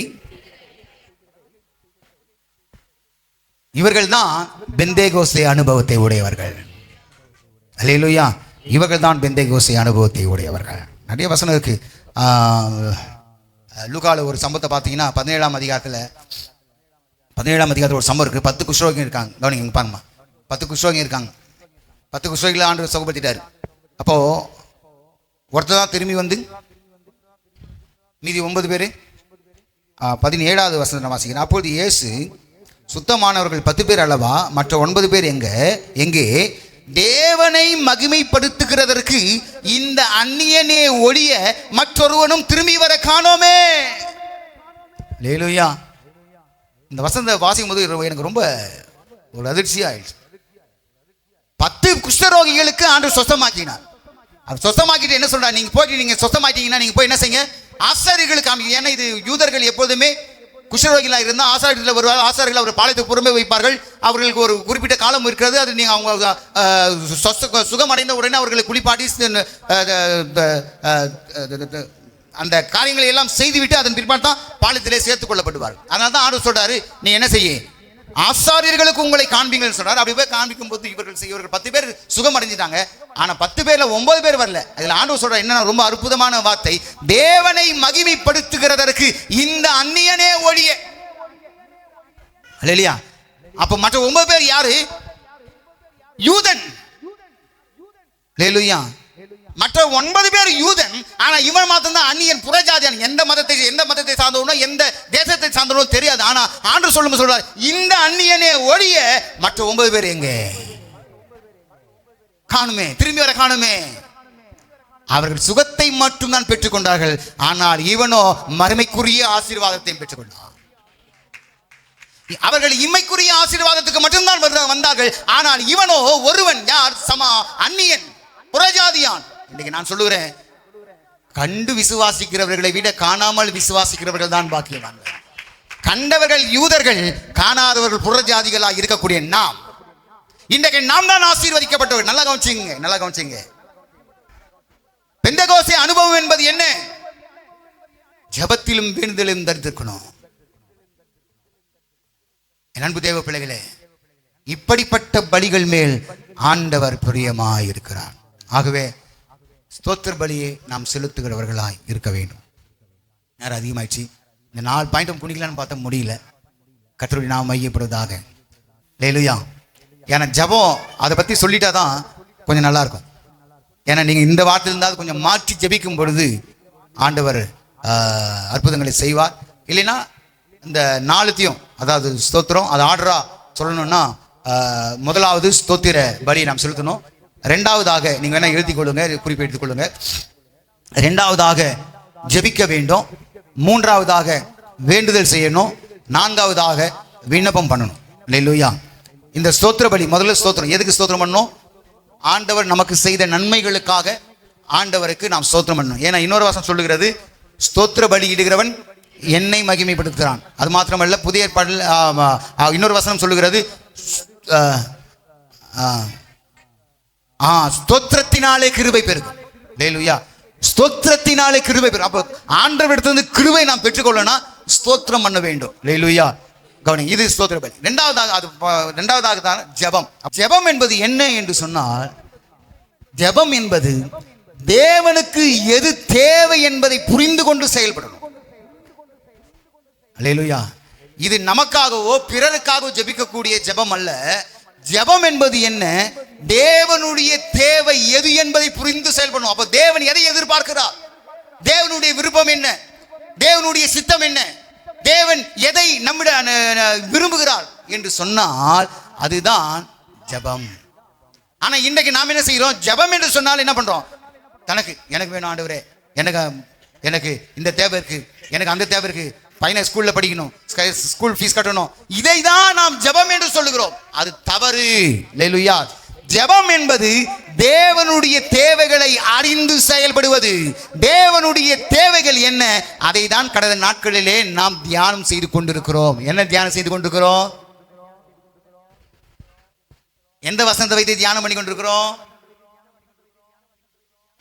இவர்கள் தான் பெந்தேகோஸ்தே அனுபவத்தை உடையவர்கள். அல்லேலூயா. இவர்கள் தான் பெந்தேகோஸ்தே அனுபவத்தை உடையவர்கள். நிறைய வசனம் இருக்கு. லூக்கால ஒரு சம்பவத்தை பார்த்தீங்கன்னா 17ஆம் அதிகாரத்தில் ஒரு சம்பவம் இருக்கு. 10 குஷ்ரோகி இருக்காங்க. கவனிங்க பாருங்கம்மா, 10 குஷ்ரோகி இருக்காங்க. 10 குஷ்ரோகிகளை ஆண்டவர் சுகப்படுத்திட்டாரு. அப்போ ஒருத்தர் தான் திரும்பி வந்து மீதி 9 பேர். 17வது வசனத்தை வாசிக்கிறேன். அப்பொழுது இயேசு, சுத்தமானவர்கள் 10 பேர் அல்லவா, மற்ற 9 பேர் எங்கே? தேவனை மகிமைப்படுத்துகிறதற்கு இந்த அந்நியனே ஒழிய மற்றொருவனும் திரும்பி வர காணோமே. அல்லேலூயா. இந்த வசனத்தை வாசிக்கும் போது எனக்கு ரொம்ப ஒரு அதிர்ச்சியா ஆயிடுச்சு. 10 குஷ்டரோகிகளுக்கு ஆண்டவர் சொஸ்தமாக்கினார். அவர் சொஸ்தமாக்கிட்டு என்ன சொல்றாரு, நீங்க போயிட்டு நீங்க சொஸ்தமாக்கிட்டீங்கன்னா நீங்க போய் என்ன செய்யுங்க, ஆசாரியர்களுக்கு காமிங்க. ஏன்னா இது யூதர்கள் எப்போதுமே குஷ்டரோகிகளாக இருந்தால் ஆசாரியர்கள் வருவார். ஆசாரியர்கள் அவர் பாளையத்துக்கு புறமே வைப்பார்கள். அவர்களுக்கு ஒரு குறிப்பிட்ட காலம் இருக்கிறது. அது நீங்கள் அவங்க சுகமடைந்த உடனே அவர்களை குளிப்பாட்டி அந்த காரியங்களை எல்லாம் செய்துவிட்டு அதன் பிற்பாடு தான் பாளையத்திலே சேர்த்துக் கொள்ளப்படுவார்கள். அதனால தான் ஆண்டவர் சொல்றாரு, நீ என்ன செய்ய, ஆசாரியர்களுக்கு உங்களை காண்பீங்கன்னு சொல்றாரு. அப்படி போய் காண்பிக்கும் போது இவர்கள் 10 பேர் சுகம் அடைஞ்சிட்டாங்க. ஆனா 10 பேர்ல 9 பேர் வரல. அதுல ஆண்டவர் சொல்ற என்ன ரொம்ப அற்புதமான வார்த்தை, தேவனை மகிமைப்படுத்துகிறதற்கு இந்த அந்நியனே ஒழிய. அல்லேலூயா. அப்ப மற்ற 9 பேர் யாரு? யூதன். அல்லேலூயா. மற்ற 9 பேர் யூதன். ஆனா இவன் மாத்திரம் தான் அந்நியன், புறஜாதியன். எந்த மதத்தை சார்ந்தவனோ எந்த தேசத்தை சார்ந்தவனோ தெரியாது. ஆனா ஆண்டவர் சொல்றார், இந்த அந்நியனே ஒழிய மற்ற 9 பேர் எங்கே? காணுமே, திரும்பி வர காணுமே. அவர்கள் சுகத்தை மட்டும் தான் பெற்றுக்கொண்டார்கள். ஆனால் இவனோ மறுமைக்குரிய ஆசீர்வாதத்தையும் பெற்றுக்கொண்டான். அவர்கள் இம்மைக்குரிய ஆசீர்வாதத்துக்கு மட்டும்தான் வந்தார்கள். ஆனால் இவனோ ஒருவன் யார்? அந்நியன், புறஜாதியான். இன்னைக்கு நான் சொல்லுகிறேன், கண்டு விசுவாசிக்கிறவர்களை விட காணாமல் விசுவாசிக்கிறவர்கள் தான் பாக்கியவான்கள். கண்டவர்கள் யூதர்கள், காணாதவர்கள் புறஜாதிகளாக இருக்கக்கூடிய நாம், இன்றைக்கு நாம் தான் ஆசீர்வதிக்கப்பட்டவர்கள். நல்லா கவனிச்சிங்க. பெந்தேகோஸ்தே அனுபவம் என்பது என்ன? ஜெபத்திலும் வேண்டுதலிலும் தரித்திருக்கணும். என் அன்பு தேவ பிள்ளைகளே, இப்படிப்பட்ட பலிகள் மேல் ஆண்டவர் பிரியமாயிருக்கிறார். ஆகவே ஸ்தோத்திர பலியை நாம் செலுத்துகிறவர்களாய் இருக்க வேண்டும். நேரம் அதிகமாயிடுச்சு. இந்த 4 பாயிண்ட்டும் குடிக்கலான்னு பார்த்தா முடியல. கர்த்தருடைய நாம் மையப்படுவதாக. அல்லேலூயா. ஏன்னா ஜெபம் அதை பற்றி சொல்லிட்டா தான் கொஞ்சம் நல்லா இருக்கும். ஏன்னா நீங்கள் இந்த வார்த்தையில் இருந்தால் கொஞ்சம் மாற்றி ஜெபிக்கும் பொழுது ஆண்டவர் அற்புதங்களை செய்வார். இல்லைன்னா இந்த 4த்தையும், அதாவது ஸ்தோத்திரம் அது ஆர்டராக சொல்லணும்னா முதலாவது ஸ்தோத்திர பலி நாம் செலுத்தணும். 2வதாக நீங்கள் வேணால் எழுதி கொள்ளுங்க, குறிப்பு எடுத்துக் கொள்ளுங்க. 2வதாக ஜெபிக்க வேண்டும். 3வதாக வேண்டுதல் செய்யணும். 4வதாக விண்ணப்பம் பண்ணணும். அல்லேலூயா. இந்த ஸ்தோத்திர பலி முதல்ல ஸ்தோத்திரம். எதுக்கு ஸ்தோத்திரம் பண்ணணும்? ஆண்டவர் நமக்கு செய்த நன்மைகளுக்காக ஆண்டவருக்கு நாம் ஸ்தோத்திரம் பண்ணணும். ஏன்னா இன்னொரு வசனம் சொல்லுகிறது, ஸ்தோத்திர பலி இடுகிறவன் என்னை மகிமைப்படுத்துகிறான். அது மாத்திரமல்ல, புதிய ஏற்பாட்டில் இன்னொரு வசனம் சொல்லுகிறது, ஸ்தோத்திரத்தினாலே கிருபை பெருகும். அல்லேலூயா. ஸ்தோத்திரத்தினாலே கிருபை பெருகும். அப்போ ஆண்டவரிடத்திலிருந்து கிருபை நாம் பெற்றுக்கொள்ளனா ஸ்தோத்திரம் பண்ண வேண்டும். அல்லேலூயா. கவனி, இது ஸ்தோத்திர பலி. 2வதாக தான் ஜெபம். ஜெபம் என்பது என்ன என்று சொன்னால், ஜெபம் என்பது தேவனுக்கு எது தேவை என்பதை புரிந்து கொண்டு செயல்படணும். அல்லேலூயா. இது நமக்காகவோ பிறருக்காகவோ ஜெபிக்கக்கூடிய ஜெபம் அல்ல. ஜெபம் என்பது என்ன? தேவனுடைய தேவை எது என்பதை புரிந்து செயல்படணும். அப்ப தேவன் எதை எதிர்பார்க்கிறார்? தேவனுடைய விருப்பம் என்ன? தேவனுடைய சித்தம் என்ன? தேவன் எதை நம்மிடம் விரும்புகிறார் என்று சொன்னால் அதுதான் ஜெபம். ஆனா இன்றைக்கு நாம் என்ன செய்கிறோம்? ஜெபம் என்று சொன்னால் என்ன பண்றோம்? எனக்கு வேணும் ஆண்டவரே, எனக்கு இந்த தேவை இருக்கு, எனக்கு அந்த தேவை இருக்கு, பையனை ஸ்கூல்ல படிக்கணும், ஸ்கூல் ஃபீஸ் கட்டணும், இதை தான் நாம் ஜெபம் என்று சொல்லுகிறோம். அது தவறு. அல்லேலூயா. ஜெபம் என்பது தேவனுடைய தேவைகளை அறிந்து செயல்படுவது. தேவனுடைய தேவைகள் என்ன, அதை தான் கடந்த நாட்களிலே நாம் தியானம் செய்து கொண்டிருக்கிறோம். என்ன தியானம் செய்து கொண்டிருக்கிறோம்? எந்த வசனத்தை வைத்து தியானம் பண்ணி கொண்டிருக்கிறோம்?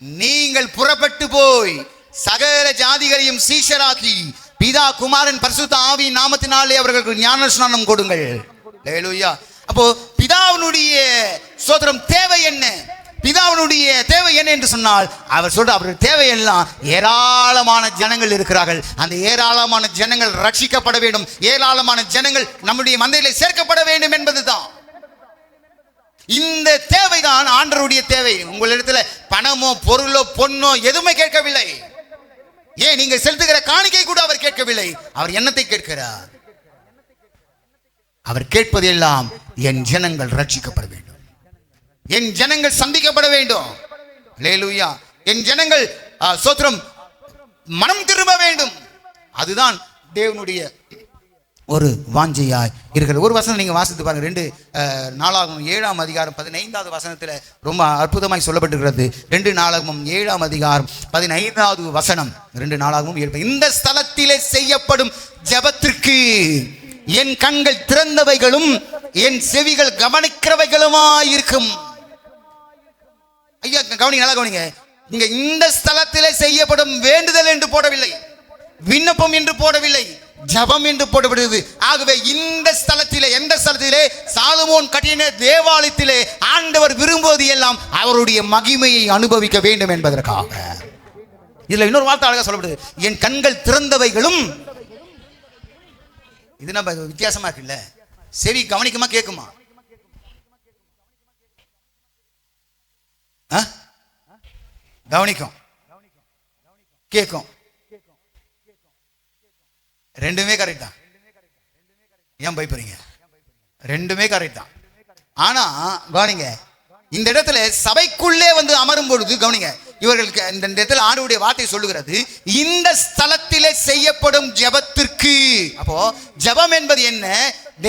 நீங்கள் புறப்பட்டு போய் சகல ஜாதிகளையும் சீஷராக்கி பிதா குமாரன் பரிசுத்த ஆவியின் நாமத்தினாலே அவர்களுக்கு ஞான ஸ்நானம் கொடுங்கள். அல்லேலூயா. அப்போ பிதாவினுடைய ஸ்தோத்திரம் தேவை என்ன? பிதாவினுடைய தேவை என்ன என்று சொன்னால், அவர் சொல்ற அவருடைய தேவையெல்லாம் ஏராளமான ஜனங்கள் இருக்கிறார்கள். அந்த ஏராளமான ஜனங்கள் ரட்சிக்கப்பட வேண்டும். ஏராளமான ஜனங்கள் நம்முடைய மந்தையிலே சேர்க்கப்பட வேண்டும் என்பதுதான். இந்த தேவைதான் ஆண்டவருடைய தேவை. உங்களிடத்துல பணமோ பொருளோ பொன்னோ எதுவுமே கேட்கவில்லை. ஏன் நீங்க செலுத்துகிற காணிக்கை கூட அவர் கேட்கவில்லை. அவர் என்னத்தை கேட்கிறார்? அவர் கேட்பதெல்லாம் என் ஜனங்கள் ரட்சிக்கப்பட வேண்டும், என் ஜனங்கள் சந்திக்கப்பட வேண்டும். அல்லேலூயா. என் ஜனங்கள் ஸ்தோத்திரம் மனம் திரும்ப வேண்டும். அதுதான் தேவனுடைய ஒரு வாஞ்சையாய் இருக்கிறது. ஒரு வசனம் நீங்க வாசித்து பாருங்க. 2 நாளாகமம் 7ஆம் அதிகாரம் 15வது வசனத்தில் ரொம்ப அற்புதமாய் சொல்லப்பட்டிருக்கிறது. 2 நாளாகமம் 7ஆம் அதிகாரம் 15வது வசனம். 2 நாளாகமம் 7. இந்த ஸ்தலத்திலே செய்யப்படும் ஜெபத்திற்கு என் கண்கள் திறந்தவைகளும் என் செவிகள் கவனிக்கிறவைகளுமாயிருக்கும். ஐயா கவனிங்க, நல்லா கவனிங்க. இங்க இந்த ஸ்தலத்திலே செய்யப்படும் வேண்டுதல் என்று போடவில்லை, விண்ணப்பம் என்று போடவில்லை, ஜபம் என்று போடப்படுகிறது. ஆகவே இந்த ஸ்தலத்திலே, எந்த ஸ்தலத்திலே? சாலமோன் கட்டின தேவாலயத்திலே ஆண்டவர் விரும்புவது எல்லாம் அவருடைய மகிமையை அனுபவிக்க வேண்டும் என்பதற்காக. இதுல இன்னொரு வார்த்தை அழகா சொல்லப்படுது, என் கண்கள் திறந்தவைகளும். இது நம்ம வித்தியாசமா இருக்குல்ல? செவி கவனிக்குமா கேட்குமா? கவனிக்கும், கேட்கும். ரெண்டுமே கரெக்ட் தான். ஏன் பயப்படுறீங்க? ரெண்டுமே கரெக்ட் தான். ஆனா கவனிங்க, இந்த இடத்துல சபைக்குள்ளே வந்து அமரும் பொழுது கவனிங்க, இவர்களுக்கு இந்த இடத்துல ஆண்டவருடைய வார்த்தை சொல்லுகிறது, இந்த ஸ்தலத்திலே செய்யப்படும் ஜெபத்திற்கு. அப்போ ஜெபம் என்பது என்ன?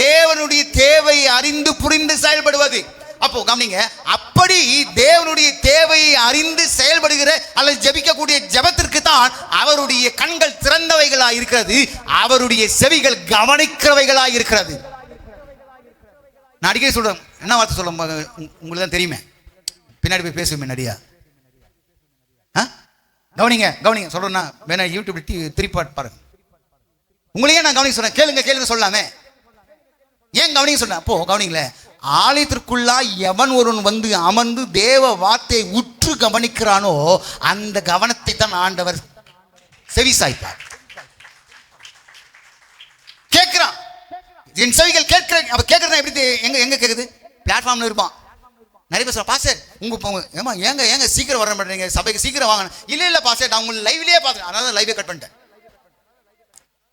தேவனுடைய தேவையை அறிந்து புரிந்து செயல்படுவது. அப்போ கவனிங்க, அப்படி தேவனுடைய தேவையை அறிந்து செயல்படுகிற அல்லது ஜெபிக்கக்கூடிய ஜெபத்திற்கு தான் அவருடைய கண்கள் திறந்தவைகளாய் இருக்கிறது, அவருடைய செவிகள் கவனிக்கிறவைகளாய் இருக்கிறது. நான் அடிக்கடி சொல்றேன், என்ன வார்த்தை சொல்ல உங்களுக்கு தான் தெரியுமே, பின்னாடி போய் பேசுவேன் நடியா. கவனிங்க கவனிங்க சொல்றேன்னா வேணா யூடியூப்ல திருப்பி பாருங்க. உங்களையே நான் கவனிக்க சொல்றேன், கேளுங்க கேளுங்க சொல்லாமே. ஏன் கவனிங்க சொன்ன? அப்போ கவனிங்களே, ஆலயத்திற்குள்ளா எவன் ஒருவன் வந்து அமர்ந்து தேவ வார்த்தையை உற்று கவனிக்கிறானோ அந்த கவனத்தை தான் ஆண்டவர் செவி சாய்ப்பார். கேட்கிறான், என் செவிகள் கேட்கிறேன். அவ கேட்கறேன் எப்படி? எங்க கேட்குது? பிளாட்ஃபார்ம்ல இருப்பான். நிறைய பேர் சொல்ல, பாஸ்டர் ஏமா ஏங்க சீக்கிரம் வர மாட்டேங்க, சபைக்கு சீக்கிரம் வாங்க. இல்ல பாஸ்டர், நான் உங்களுக்கு லைவ்லயே பார்த்தேன், அதனால லைவே கட் பண்ணிட்டேன்.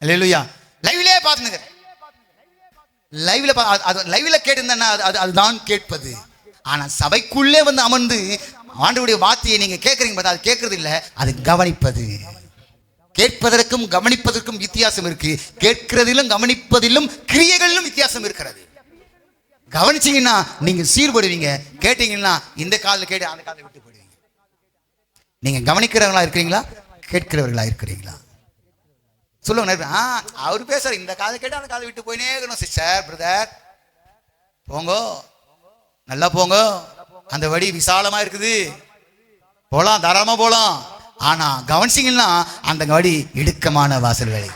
அல்லேலூயா. லைவ்லயே பார்த்துங்க. லைவ்ல கேட்டிருந்தேன்னா அதுதான் கேட்பது. ஆனா சபைக்குள்ளே வந்து அமர்ந்து ஆண்டவருடைய வார்த்தையை நீங்க கேட்கறீங்க, அது கேட்கறது இல்ல, அது கவனிப்பது. கேட்பதற்கும் கவனிப்பதற்கும் வித்தியாசம் இருக்கு. கேட்கிறதிலும் கவனிப்பதிலும் கிரியைகளிலும் வித்தியாசம் இருக்கிறது. கவனிச்சீங்கன்னா நீங்க சீர்படுவீங்க, கேட்டீங்கன்னா இந்த காலில் கேட்டு அந்த காலில் விட்டு போடுவீங்க. நீங்க கவனிக்கிறவங்களா இருக்கிறீங்களா, கேட்கிறவர்களா இருக்கிறீங்களா? சொல்லுங்க. அவரு பேசுற இந்த காதை கேட்டு அந்த காதை விட்டு போயினே இருக்கணும். சிஸ்டர், பிரதர், போங்க, நல்லா போங்க, அந்த வழி விசாலமா இருக்குது, போலாம், தாராளமா போலாம். ஆனா கவனிச்சிங்கன்னா அந்த வழி இடுக்கமான வாசல் வேலை.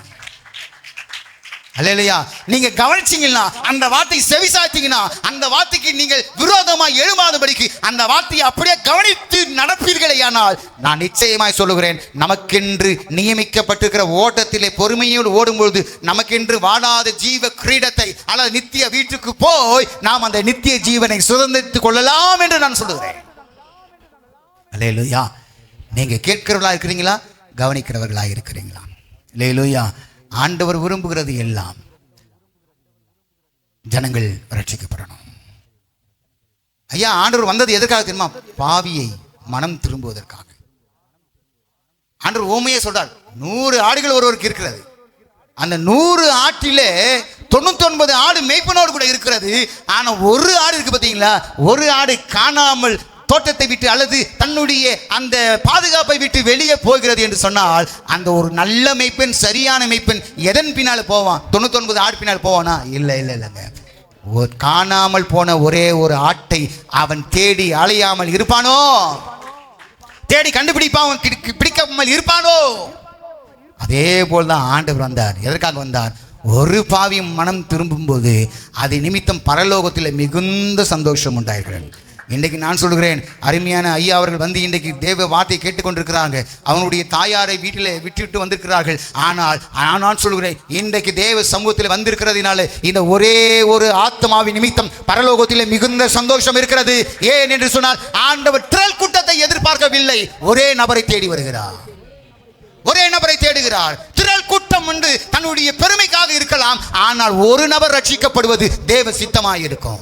அல்லேலூயா. நீங்க கவனிச்சீங்கன்னா, அந்த வார்த்தை செவிசாய்த்தீங்கன்னா, அந்த வார்த்தைக்கு நீங்கள் விரோதமா எழுமாதபடிக்கு அந்த வார்த்தையை அப்படியே கவனித்து நடப்பீர்களேயானால், நான் நிச்சயமாய் சொல்லுகிறேன், நமக்கென்று நியமிக்கப்பட்டிருக்கிற ஓட்டத்திலே பொறுமையோடு ஓடும்பொழுது நமக்கென்று வாடாத ஜீவ கிரீடத்தை அல்லது நித்திய வீட்டுக்கு போய் நாம் அந்த நித்திய ஜீவனை சுதந்திரித்துக் கொள்ளலாம் என்று நான் சொல்லுகிறேன். அல்லேலூயா. நீங்க கேட்கிறவர்களா இருக்கிறீங்களா, கவனிக்கிறவர்களா இருக்கிறீங்களா? அல்லேலூயா. ஆண்டவர் விரும்புகிறது எல்லாம் ஜனங்கள் ரட்சிக்கப்படணும். ஐயா, ஆண்டவர் வந்தது எதற்காக தெரியுமா? பாவியை மனம் திரும்புவதற்காக. ஆண்டவர் ஓமையே சொல்றார், 100 ஆடுகள் ஒருவருக்கு இருக்கிறது. அந்த 100 ஆட்டிலே 99 ஆடு மேய்ப்பனோடு கூட இருக்கிறது. ஆனா ஒரு ஆடு இருக்கு பார்த்தீங்களா, ஒரு ஆடு காணாமல் தோட்டத்தை விட்டு அல்லது தன்னுடைய அந்த பாதுகாப்பை விட்டு வெளியே போகிறது என்று சொன்னால், அந்த ஒரு நல்ல மெய்ப்பெண், சரியான மெய்ப்பெண் எதன் பின்னால் போவான்? 99 ஆடு பின்னால் போவானா? இல்லைங்க. காணாமல் போன ஒரே ஒரு ஆட்டை அவன் தேடி அலையாமல் இருப்பானோ? தேடி கண்டுபிடிப்பான், பிடிக்காமல் இருப்பானோ? அதே போல்தான் ஆண்டவர் வந்தார். எதற்காக வந்தார்? ஒரு பாவியும் மனம் திரும்பும் போது அது நிமித்தம் பரலோகத்தில் மிகுந்த சந்தோஷம் உண்டாயிருக்கிறது. இன்றைக்கு நான் சொல்கிறேன், அருமையான ஐயா அவர்கள் வந்து இன்றைக்கு தேவ வார்த்தையை கேட்டுக்கொண்டிருக்கிறாங்க. அவனுடைய தாயாரை வீட்டில் விட்டுவிட்டு வந்திருக்கிறார்கள். ஆனால் சொல்கிறேன், இன்றைக்கு தேவ சமூகத்தில் வந்திருக்கிறதுனால இந்த ஒரே ஒரு ஆத்மாவின் நிமித்தம் பரலோகத்தில் மிகுந்த சந்தோஷம் இருக்கிறது. ஏன் என்று சொன்னால், ஆண்டவர் திரள் கூட்டத்தை எதிர்பார்க்கவில்லை, ஒரே நபரை தேடி வருகிறார். ஒரே நபரை தேடுகிறார். திரள் கூட்டம் வந்து தன்னுடைய பெருமைக்காக இருக்கலாம், ஆனால் ஒரு நபர் ரட்சிக்கப்படுவது தேவ சித்தமாய் இருக்கும்.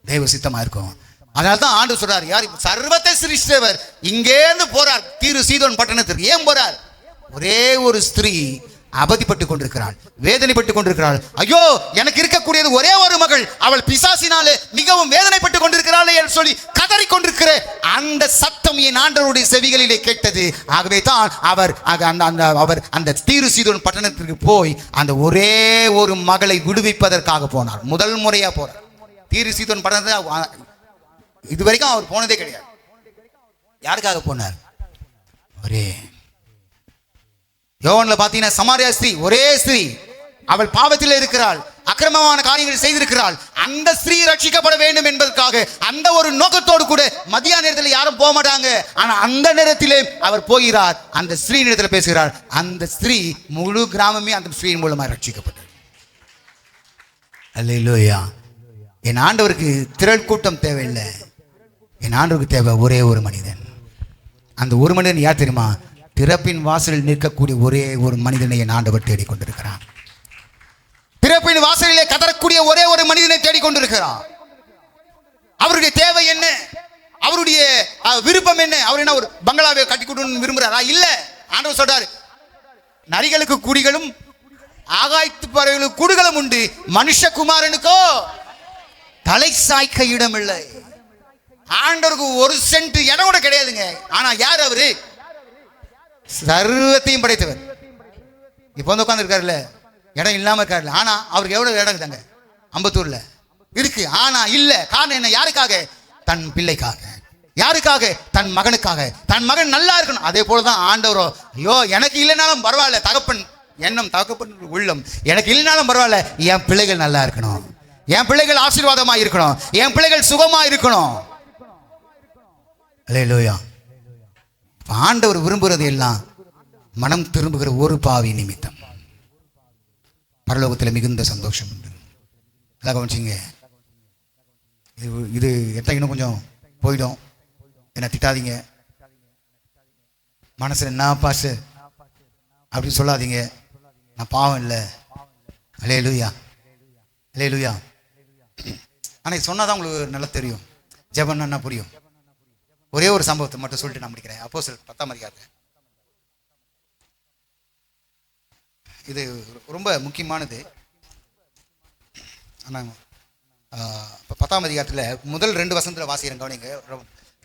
தேவ சித்தமா இருக்கும். அதனால தான் ஆண்டு சொல்றார், யார் சர்வத்தை சிருஷ்டித்தவர் இங்கேருந்து போறார் தீரு சீதோன் பட்டணத்திற்கு. ஏன் போறார்? ஒரே ஒரு ஸ்திரீ அவதிப்பட்டு கொண்டிருக்கிறாள், வேதனைப்பட்டு கொண்டிருக்கிறாள். ஐயோ, எனக்கு இருக்கக்கூடியது ஒரே ஒரு மகள், அவள் பிசாசினாலே மிகவும் வேதனைப்பட்டு கொண்டிருக்கிறாளே என்று சொல்லி கதறி கொண்டிருக்கிற அந்த சத்தம் என் ஆண்டவருடைய செவிகளிலே கேட்டது. ஆகவே தான் அவர் அந்த தீரு சீதோன் பட்டணத்திற்கு போய் அந்த ஒரே ஒரு மகளை விடுவிப்பதற்காக போனார். முதல் முறையா போறார். தீரு சீதோன் பட்டணத்தை இதுவரைக்கும் அவர் போனதே கிடையாது. யாருக்காக போனார்? ஒரே யோவான்ல பாத்தீங்கன்னா, சமாரியா ஸ்திரீ, ஒரே ஸ்திரீ, அவள் பாவத்தில் இருக்கிறாள், அக்கிரமமான காரியங்களை செய்திருக்கிறாள். அந்த ஸ்திரீ ரட்சிக்கப்பட வேண்டும் என்பதற்காக அந்த ஒரு நோக்கத்தோடு கூட மதியான நேரத்தில் யாரும் போக மாட்டாங்க. ஆனா அந்த நேரத்திலே அவர் போகிறார், அந்த ஸ்திரீ நேரத்தில் பேசுகிறார். அந்த ஸ்திரீ முழு கிராமமே அந்த ஸ்திரீயின் மூலமா ரட்சிக்கப்பட்டது. அல்லேலூயா. என் ஆண்டவருக்கு திரள் கூட்டம் தேவையில்லை, என் ஆண்டவருக்கு தேவை ஒரே ஒரு மனிதன். அந்த ஒரு மனிதன் யார் தெரியுமா? திறப்பின் வாசலில் நிற்கக்கூடிய ஒரே ஒரு மனிதனை என் ஆண்டவர் தேடிக்கொண்டிருக்கிறார். திறப்பின் வாசலிலே கதறக்கூடிய ஒரே ஒரு மனிதனை தேடிக்கொண்டிருக்கிறார். அவருடைய தேவை என்ன? அவருடைய விருப்பம் என்ன? அவர் என்ன ஒரு பங்களாவை கட்டி கொடுக்கணும்னு விரும்புகிறாரா? இல்ல. ஆண்டவர் சொல்றாரு, நரிகளுக்கு குடிகளும் ஆகாயத்து பறவைகளுக்கு கூடுகளும் உண்டு, மனுஷகுமாரனுக்கோ தலை சாய்க்க இடம் இல்லை. ஆண்டவருக்கு ஒரு சென்ட் இடம் கூட கிடையாதுங்க. ஆனா யார் அவரு? சர்வத்தையும் படைத்தவர். இப்ப வந்து உட்கார்ந்து இருக்காருல்ல, இடம் இல்லாம இருக்காருல்ல. ஆனா அவருக்கு எவ்வளவு இடம் இருக்குதாங்க? அம்பத்தூர்ல இருக்கு. ஆனா இல்ல. காரணம் என்ன? யாருக்காக? தன் பிள்ளைக்காக. யாருக்காக? தன் மகனுக்காக. தன் மகன் நல்லா இருக்கணும். அதே போலதான் ஆண்டவரோ, ஐயோ எனக்கு இல்லைனாலும் பரவாயில்ல, தகப்பன் எண்ணம், தகப்பனுடைய உள்ளம் எனக்கு இல்லைனாலும் பரவாயில்ல, என் பிள்ளைகள் நல்லா இருக்கணும், என் பிள்ளைகள் ஆசீர்வாதமா இருக்கணும், என் பிள்ளைகள் சுகமா இருக்கணும். அல்லேலூயா. ஆண்டவர் விரும்புகிறது எல்லாம் மனம் திரும்புகிற ஒரு பாவி நிமித்தம் பரலோகத்தில் மிகுந்த சந்தோஷம் உண்டு. அதான் கவனிச்சிங்க. இது எத்தனை கொஞ்சம் போயிடும், என்ன திட்டாதீங்க, மனசில் என்ன பாசு அப்படின்னு சொல்லாதீங்க, நான் பாவம் இல்லை. அல்லேலூயா, அல்லேலூயா. ஆனால் சொன்னாதான் உங்களுக்கு நல்லா தெரியும் ஜெபம்னா என்ன புரியும். ஒரே ஒரு சம்பவத்தை மட்டும் சொல்லிட்டு நான் முடிக்கிறேன். அப்போஸ்தலர் 10ஆம் அதிகாரம், இது ரொம்ப முக்கியமானது. ஆனால் இப்போ 10ஆம் அதிகாரத்தில் முதல் 2 வசனத்தில் வாசிக்கிறேன், கவனிங்க.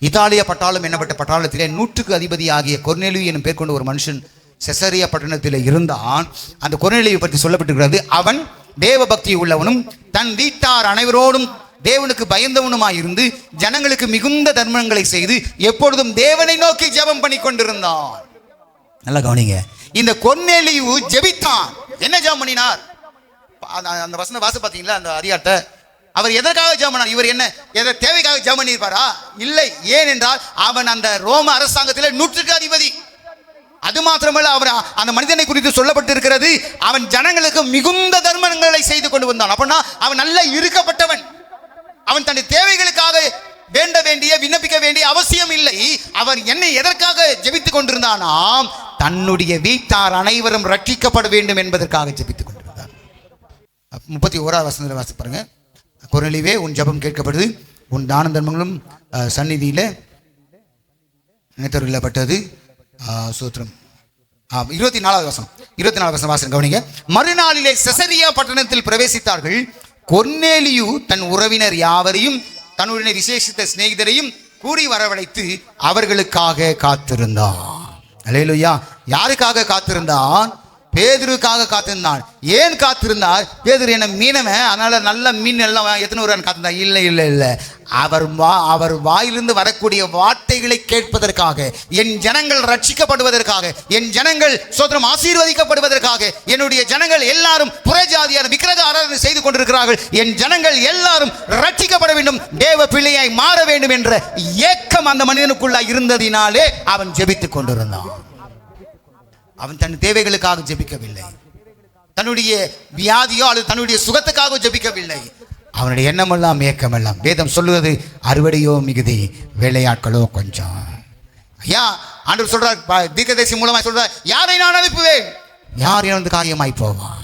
இத்தாலிய பட்டாளம் என்னப்பட்ட பட்டாளத்திலே 100க்கு அதிபதி ஆகிய கொர்நேலியு எனும் பேர் கொண்ட ஒரு மனுஷன் செசரியா பட்டணத்தில் இருந்தான். அந்த கொர்நேலியை பற்றி சொல்லப்பட்டிருக்கிறது. அவன் தேவ பக்தி உள்ளவனும் தன் வீட்டார் அனைவரோடும் தேவனுக்கு பயந்தவனுமாயிருந்து ஜனங்களுக்கு மிகுந்த தர்மங்களை செய்து எப்பொழுதும் தேவனை நோக்கி ஜெபம் பண்ணி கொண்டிருந்தான். நல்லா கவனிங்க. இந்த கொர்நேலியு ஜெபித்தான். என்ன ஜெபம் பண்ணினார்? அந்த வசன வாச பார்த்தீங்களா அந்த அதிகாரத்தை? அவர் எதற்காக ஜெபம் பண்ணார்? இவர் என்ன தேவைக்காக ஜெபம் பண்ணியிருப்பாரா? இல்லை. ஏனென்றால் அவன் அந்த ரோம அரசாங்கத்தில் 100க்கு அதிபதி. அது மாத்திரமல்ல, அவர் அந்த மனிதனை குறித்து சொல்லப்பட்டிருக்கிறது, அவன் ஜனங்களுக்கு மிகுந்த தர்மங்களை செய்து கொண்டு வந்தான். அப்படின்னா அவன் நல்ல இருக்கப்பட்டவன். அவன் தன்னுடைய தேவைகளுக்காக வேண்ட வேண்டிய விண்ணப்பிக்க வேண்டிய அவசியம் இல்லை. அவர் என்னை எதற்காக ஜெபித்துக் கொண்டிருந்தானாம்? தன்னுடைய வீட்டார் அனைவரும் ரட்சிக்கப்பட வேண்டும் என்பதற்காக ஜெபித்துக் கொண்டிருந்தார். 31ஆம் வசனத்தில் வாசி பாருங்க. கொர்நேலியுவே, உன் ஜெபம் கேட்கப்படுது, உன் தான தர்மங்களும் சந்நிதியில நினைத்தருளப்பட்டது. சூத்திரம் 24வது வசனம் வாசனம் கவனிங்க. மறுநாளிலே செசரியா பட்டணத்தில் பிரவேசித்தார்கள். கொர்நேலியு தன் உறவினர் யாவரையும் தன்னுடைய விசேஷித்த சிநேகிதரையும் கூறி வரவழைத்து அவர்களுக்காக காத்திருந்தான். அல்லேலூயா. யாருக்காக காத்திருந்தான்? பேதுருக்காக காத்திருந்தான். ஏன் காத்திருந்தார்? பேதுரு என்ன மீனவன், அதனால நல்ல மீன் எல்லாம் எத்தனை ஒரு காத்திருந்தார்? இல்லை இல்லை இல்லை. அவர் வாயிலிருந்து வரக்கூடிய வார்த்தைகளை கேட்பதற்காக, என் ஜனங்கள் ரட்சிக்கப்படுவதற்காக, என் ஜனங்கள் சோதரம் ஆசீர்வதிக்கப்படுவதற்காக, என்னுடைய ஜனங்கள் எல்லாரும் புறஜாதியார் விக்கிரக ஆராதனை செய்து கொண்டிருக்கிறார்கள், என் ஜனங்கள் எல்லாரும் ரட்சிக்கப்பட வேண்டும், தேவ பிள்ளையாய் மாற வேண்டும் என்ற ஏக்கம் அந்த மனிதனுக்குள்ள இருந்ததினாலே அவன் ஜெபித்துக் கொண்டிருந்தான். அவன் தன் தேவைகளுக்காக ஜெபிக்கவில்லை, தன்னுடைய வியாதியோ அல்லது தன்னுடைய சுகத்துக்காக ஜெபிக்கவில்லை. அவனுடைய எண்ணமெல்லாம் ஏக்கமெல்லாம். வேதம் சொல்லுவது, அறுவடையோ மிகுதி, வேலையாட்களோ கொஞ்சம். ஐயா, ஆண்டவர் சொல்றார், தீர்க்கதரிசி மூலமாக சொல்றார், யாரை நான் அனுப்புவேன்? யார் எனது காரியமாய் போவான்?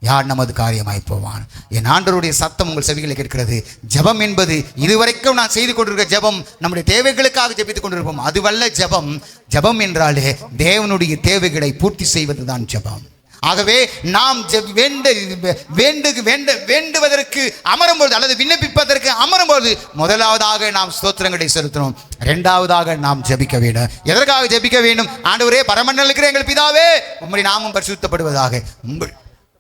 யார் நமது காரியமாய் போவான்? என் ஆண்டவருடைய சத்தம் உங்கள் செவிகளை கேட்கிறது. ஜெபம் என்பது இதுவரைக்கும் நான் செய்து கொண்டிருக்கிற ஜெபம் நம்முடைய தேவைகளுக்காக ஜெபித்துக் கொண்டிருப்போம், அதுவல்ல ஜெபம். ஜெபம் என்றாலே தேவனுடைய தேவைகளை பூர்த்தி செய்வதுதான் ஜெபம். ஆகவே நாம் வேண்டுவதற்கு அமரும்போது அல்லது விண்ணப்பிப்பதற்கு அமரும்போது முதலாவதாக நாம் ஸ்தோத்திரங்களை செலுத்தணும், இரண்டாவதாக நாம் ஜெபிக்க வேண்டும். எதற்காக ஜெபிக்க வேண்டும்? ஆண்டவரே, பரமண்டலத்தில் இருக்கிற எங்கள் பிதாவே, உம்முடைய நாமம் பரிசுத்தப்படுவதாக, உங்கள்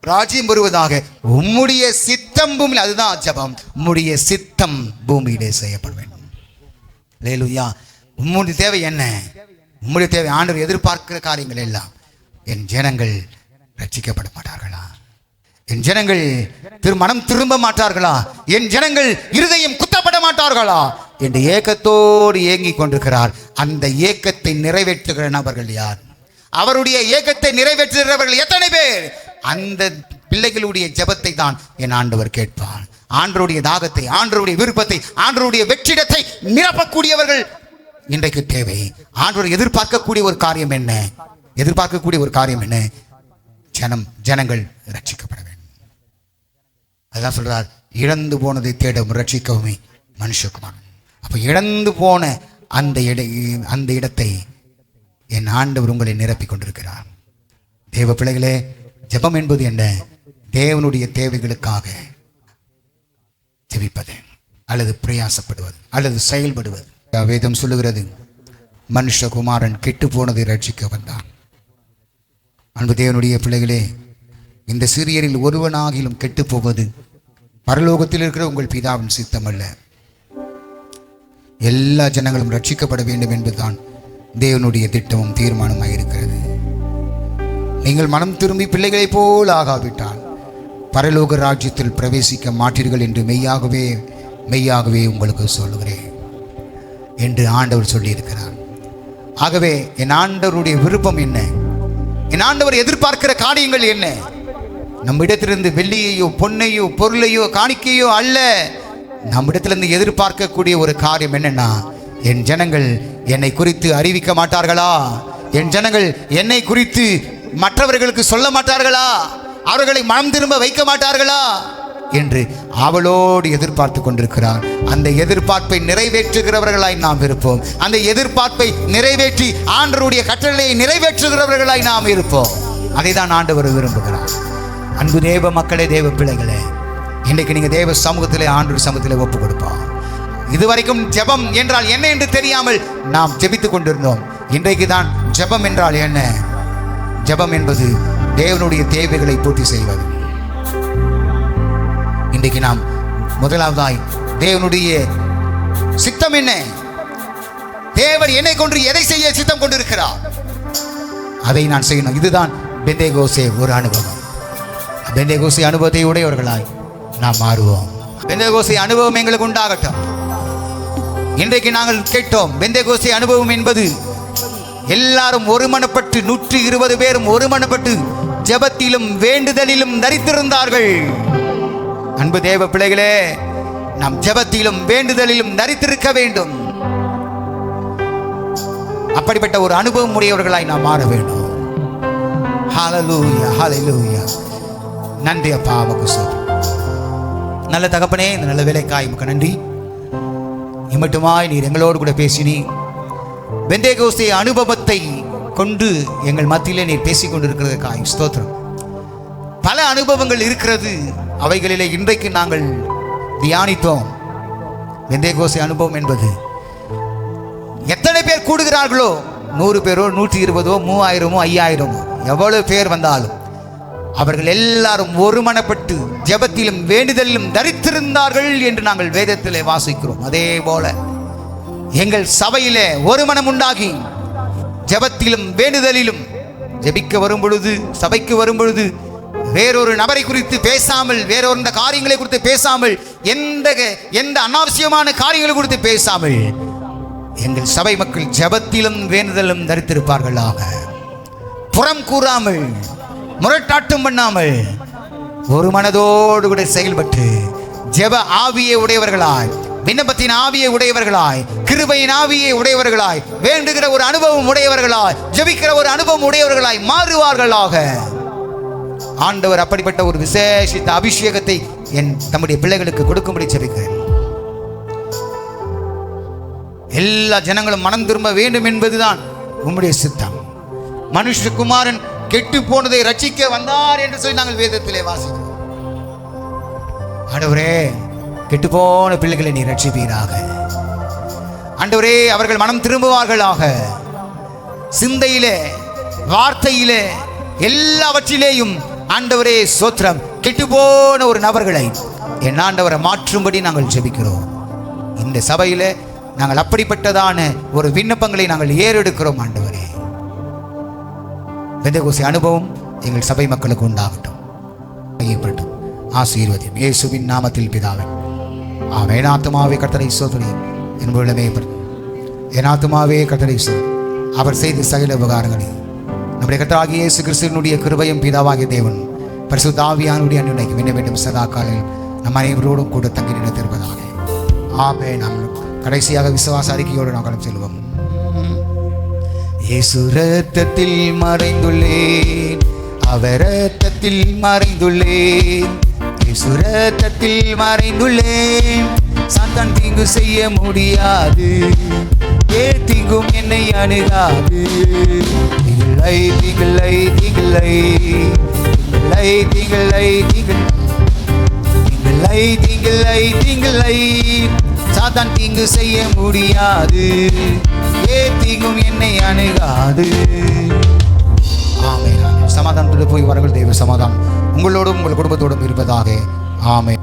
ராஜ்யம் வருவதாக, உம்முடைய சித்தம் பூமியில், அதுதான் ஜெபம். உம்முடைய சித்தம் பூமியிலே செய்யப்பட வேண்டும். அல்லேலூயா. உம்முடைய தேவை என்ன? உம்முடைய தேவை ஆண்டவர் எதிர்பார்க்கிற காரியங்கள் எல்லாம். என் ஜனங்கள் ரட்சிக்கப்பட மாட்டார்களா? என் ஜனங்கள் மனம் திரும்ப மாட்டார்களா? என் ஜனங்கள் இருதயம் குத்தப்பட மாட்டார்களா என்று ஏக்கத்தோடு ஏங்கிக் கொண்டிருக்கிறார். அந்த ஏக்கத்தை நிறைவேற்றுகிற நபர்கள் யார்? அவருடைய ஏக்கத்தை நிறைவேற்றுகிறவர்கள் எத்தனை பேர்? அந்த பிள்ளைகளுடைய ஜெபத்தை தான் என் ஆண்டவர் கேட்பார். ஆண்டவருடைய தாகத்தை, ஆண்டவருடைய விருப்பத்தை, ஆண்டவருடைய வெற்றிடத்தை நிரப்பக்கூடியவர்கள் இன்றைக்கு தேவை. ஆண்டவர் எதிர்பார்க்கக்கூடிய ஒரு காரியம் என்ன? எதிர்பார்க்கக்கூடிய ஒரு காரியம் என்ன? ஜனங்கள் ரட்சிக்கப்பட வேண்டும். அதான் சொல்றார், இழந்து போனதை தேடும் ரட்சிக்கவுமே மனுஷகுமாரன். அப்ப இழந்து போன அந்த இடத்தை என் ஆண்டவர் உங்களை நிரப்பிக் கொண்டிருக்கிறார். தேவ பிள்ளைகளே, ஜெபம் என்பது என்ன? தேவனுடைய தேவைகளுக்காக ஜெபிப்பது அல்லது பிரயாசப்படுவது அல்லது செயல்படுவது. வேதம் சொல்லுகிறது, மனுஷகுமாரன் கெட்டு போனதை ரட்சிக்க வந்தான். அன்பு தேவனுடைய பிள்ளைகளே, இந்த சிறியரில் ஒருவனாகிலும் கெட்டு போவது பரலோகத்தில் இருக்கிற உங்கள் பிதாவின் சித்தம் அல்ல. எல்லா ஜனங்களும் ரட்சிக்கப்பட வேண்டும் என்பதுதான் தேவனுடைய திட்டமும் தீர்மானமாக இருக்கிறது. நீங்கள் மனம் திரும்பி பிள்ளைகளைப் போல் ஆகாவிட்டால் பரலோக ராஜ்யத்தில் பிரவேசிக்க மாட்டீர்கள் என்று மெய்யாகவே மெய்யாகவே உங்களுக்கு சொல்லுகிறேன் என்று ஆண்டவர் சொல்லியிருக்கிறார். ஆகவே என் ஆண்டவருடைய விருப்பம் என்ன? என் ஆண்டவர் எதிர்பார்க்கிற காரியங்கள் என்ன? நம்மிடத்திலிருந்து வெள்ளியையோ பொன்னையோ பொருளையோ காணிக்கையோ அல்ல. நம்மிடத்திலிருந்து எதிர்பார்க்கக்கூடிய ஒரு காரியம் என்னன்னா, என் ஜனங்கள் என்னை குறித்து அறிவிக்க மாட்டார்களா? என் ஜனங்கள் என்னை குறித்து மற்றவர்களுக்கு சொல்ல மாட்டார்களா? அவர்களை மனம் திரும்ப வைக்க மாட்டார்களா என்று அவளோடு எதிர்பார்த்து கொண்டிருக்கிறார். அந்த எதிர்பார்ப்பை நிறைவேற்றுகிறவர்களாய் நாம் இருப்போம். அந்த எதிர்பார்ப்பை நிறைவேற்றி ஆண்டவருடைய கட்டளையை நிறைவேற்றுகிறவர்களாய் நாம் இருப்போம். அதை தான் ஆண்டவர் விரும்புகிறார். அன்பு தேவ மக்களே, தேவ பிள்ளைகளே, இன்றைக்கு நீங்கள் தேவ சமூகத்திலே ஆண்டவர் சமூகத்திலே ஒப்பு கொடுப்போம். இதுவரைக்கும் ஜெபம் என்றால் என்ன என்று தெரியாமல் நாம் ஜெபித்துக் கொண்டிருந்தோம். இன்றைக்கு தான் ஜெபம் என்றால் என்ன? ஜெபம் என்பது தேவனுடைய தேவைகளை பூர்த்தி செய்வது. இன்றைக்கு நாம் முதலாவதாய் தேவனுடைய சித்தம் என்ன? தேவன் என்னை கொண்டு எதை செய்ய சித்தம் கொண்டிருக்கிறார், அதை நான் செய்யணும். இதுதான் பெந்தேகோஸ்தே ஒரு அனுபவம். பெந்தேகோஸ்தே அனுபவத்தை உடையவர்களாய் நாம் மாறுவோம். பெந்தேகோஸ்தே அனுபவம் எங்களுக்கு உண்டாகட்டும். இன்றைக்கு நாங்கள் கேட்டோம், பெந்தேகோஸ்தே அனுபவம் என்பது எல்லாரும் ஒருமனப்பட்டு 120 பேரும் ஒருமனப்பட்டு ஜெபத்திலும் வேண்டுதலிலும் தரித்திருந்தார்கள். அன்பு தேவ பிள்ளைகளே, நாம் ஜெபத்திலும் வேண்டுதலிலும் தரித்திருக்க வேண்டும். அப்படிப்பட்ட ஒரு அனுபவம் உடையவர்களாய் நாம் மாற வேண்டும். ஹல்லேலூயா, ஹல்லேலூயா. நன்றி அப்பா, உமக்கு ஸ்தோத்திரம். நல்ல தகப்பனே, இந்த நல்ல வேலைக்காய் உமக்கு நன்றி. இம்மட்டுமாய் நீர் எங்களோடு கூட பேசினி. பெந்தேகோஸ்தே அனுபவத்தை கொண்டு எங்கள் மத்தியிலே நீர் பேசிக் கொண்டிருக்கிறதுக்காய் ஸ்தோத்திரம். பல அனுபவங்கள் இருக்கிறது. அவைகளிலே இன்றைக்கு நாங்கள் தியானித்தோம். பெந்தேகோஸ்தே அனுபவம் என்பது எத்தனை பேர் கூடுகிறார்களோ, 100 பேரோ 120ஓ 3000ஓ 5000ஓ எவ்வளவு பேர் வந்தாலும் அவர்கள் எல்லாரும் ஒருமனப்பட்டு ஜெபத்திலும் வேண்டுதலிலும் தரித்திருந்தார்கள் என்று நாங்கள் வேதத்திலே வாசிக்கிறோம். அதே போல எங்கள் சபையிலே ஒரு மனம் உண்டாகி ஜெபத்திலும் வேண்டுதலிலும் ஜெபிக்க வரும் பொழுது, சபைக்கு வரும் பொழுது வேறொரு நபரை குறித்து பேசாமல், வேறொரு காரியங்களை குறித்து பேசாமல், எந்த அனாவசியமான காரியங்களை குறித்து பேசாமல் எங்கள் சபை மக்கள் ஜெபத்திலும் வேண்டுதலும் தரித்திருப்பார்களாக. புறம் கூறாமல், முரட்டாட்டம் பண்ணாமல், ஒரு மனதோடு கூட செயல்பட்டு ஜெப ஆவியை உடையவர்களாய், விண்ணப்பத்தின் ஆவியை உடையவர்களாய், கிருபையின் ஆவியை உடையவர்களாய், வேண்டுகிற ஒரு அனுபவம் உடையவர்களாய், ஜெபிக்கிற ஒரு அனுபவம் உடையவர்களாய் மாறுவார்களாக. ஆண்டவர் அப்படிப்பட்ட ஒரு விசேஷித்த அபிஷேகத்தை தம்முடைய பிள்ளைகளுக்கு கொடுக்கும்படி ஜெபிக்கிறேன். எல்லா ஜனங்களும் மனம் திரும்ப வேண்டும் என்பதுதான் உம்முடைய சித்தம். மனுஷகுமாரன் கெட்டு போனதை ரட்சிக்க வந்தார் என்று சொல்லி நாங்கள் வேதத்திலே வாசிக்கிறோம். ஆண்டவரே, கெட்டு போன பிள்ளைகளை நீ ரட்சிப்பீராக. ஆண்டவரே, அவர்கள் மனம் திரும்புவார்களாக. சிந்தையிலே, வார்த்தையிலே, எல்லாவற்றிலேயும் ஆண்டவரே ஸ்தோத்திரம். கெட்டு போன ஒரு நபர்களை என் ஆண்டவரை மாற்றும்படி நாங்கள் ஜெபிக்கிறோம். இந்த சபையிலே நாங்கள் அப்படிப்பட்டதான ஒரு விண்ணப்பங்களை நாங்கள் ஏறெடுக்கிறோம். ஆண்டவரே, பெந்தேகோஸ்தே அனுபவம் எங்கள் சபை மக்களுக்கு உண்டாகட்டும். ஆசீர்வதியும் இயேசுவின் நாமத்தில் பிதாவே, ஆமென். ஆத்துமாவே கர்த்தரை ஸ்தோத்திரி, என் உள்ளமே என் ஆத்துமாவே கர்த்தரை ஸ்தோத்திரி. அவர் செய்த சகல உபகாரங்களை நம்முடைய கர்த்தராகிய இயேசு கிறிஸ்துவினுடைய கிருபையும் பிதாவாகிய தேவன் பரிசுத்த ஆவியானவருடைய அன்பினையும் இன்னும் வேண்டும் சதா காலையில் நம் அனைவரோடும் கூட தங்கி நிலைத்திருப்பதாக. ஆமென். நாம் கடைசியாக விசுவாச அறிக்கையோடு நாம் கடந்து செல்வோம். இயேசு இரத்தத்தில் மறைந்துள்ளேன், அவர் இரத்தத்தில் மறைந்துள்ளேன், இயேசு இரத்தத்தில் மறைந்துள்ளேன். சாத்தான் தீங்கு செய்ய முடியாது, தீங்கும் என்னை அணுகாது. திங்களை திங்களை திங்களை திங்களை திங்களை திங்களை திங்களை திங்களை சாத்தான் தீங்கு செய்ய முடியாது, தீங்கும் என்னை அணுகாது. ஆமென். சமாதானத்தோடு போய் வாருங்கள். தேவ சமாதானம் உங்களோடும் உங்கள் குடும்பத்தோடும் இருப்பதாக. ஆமென்.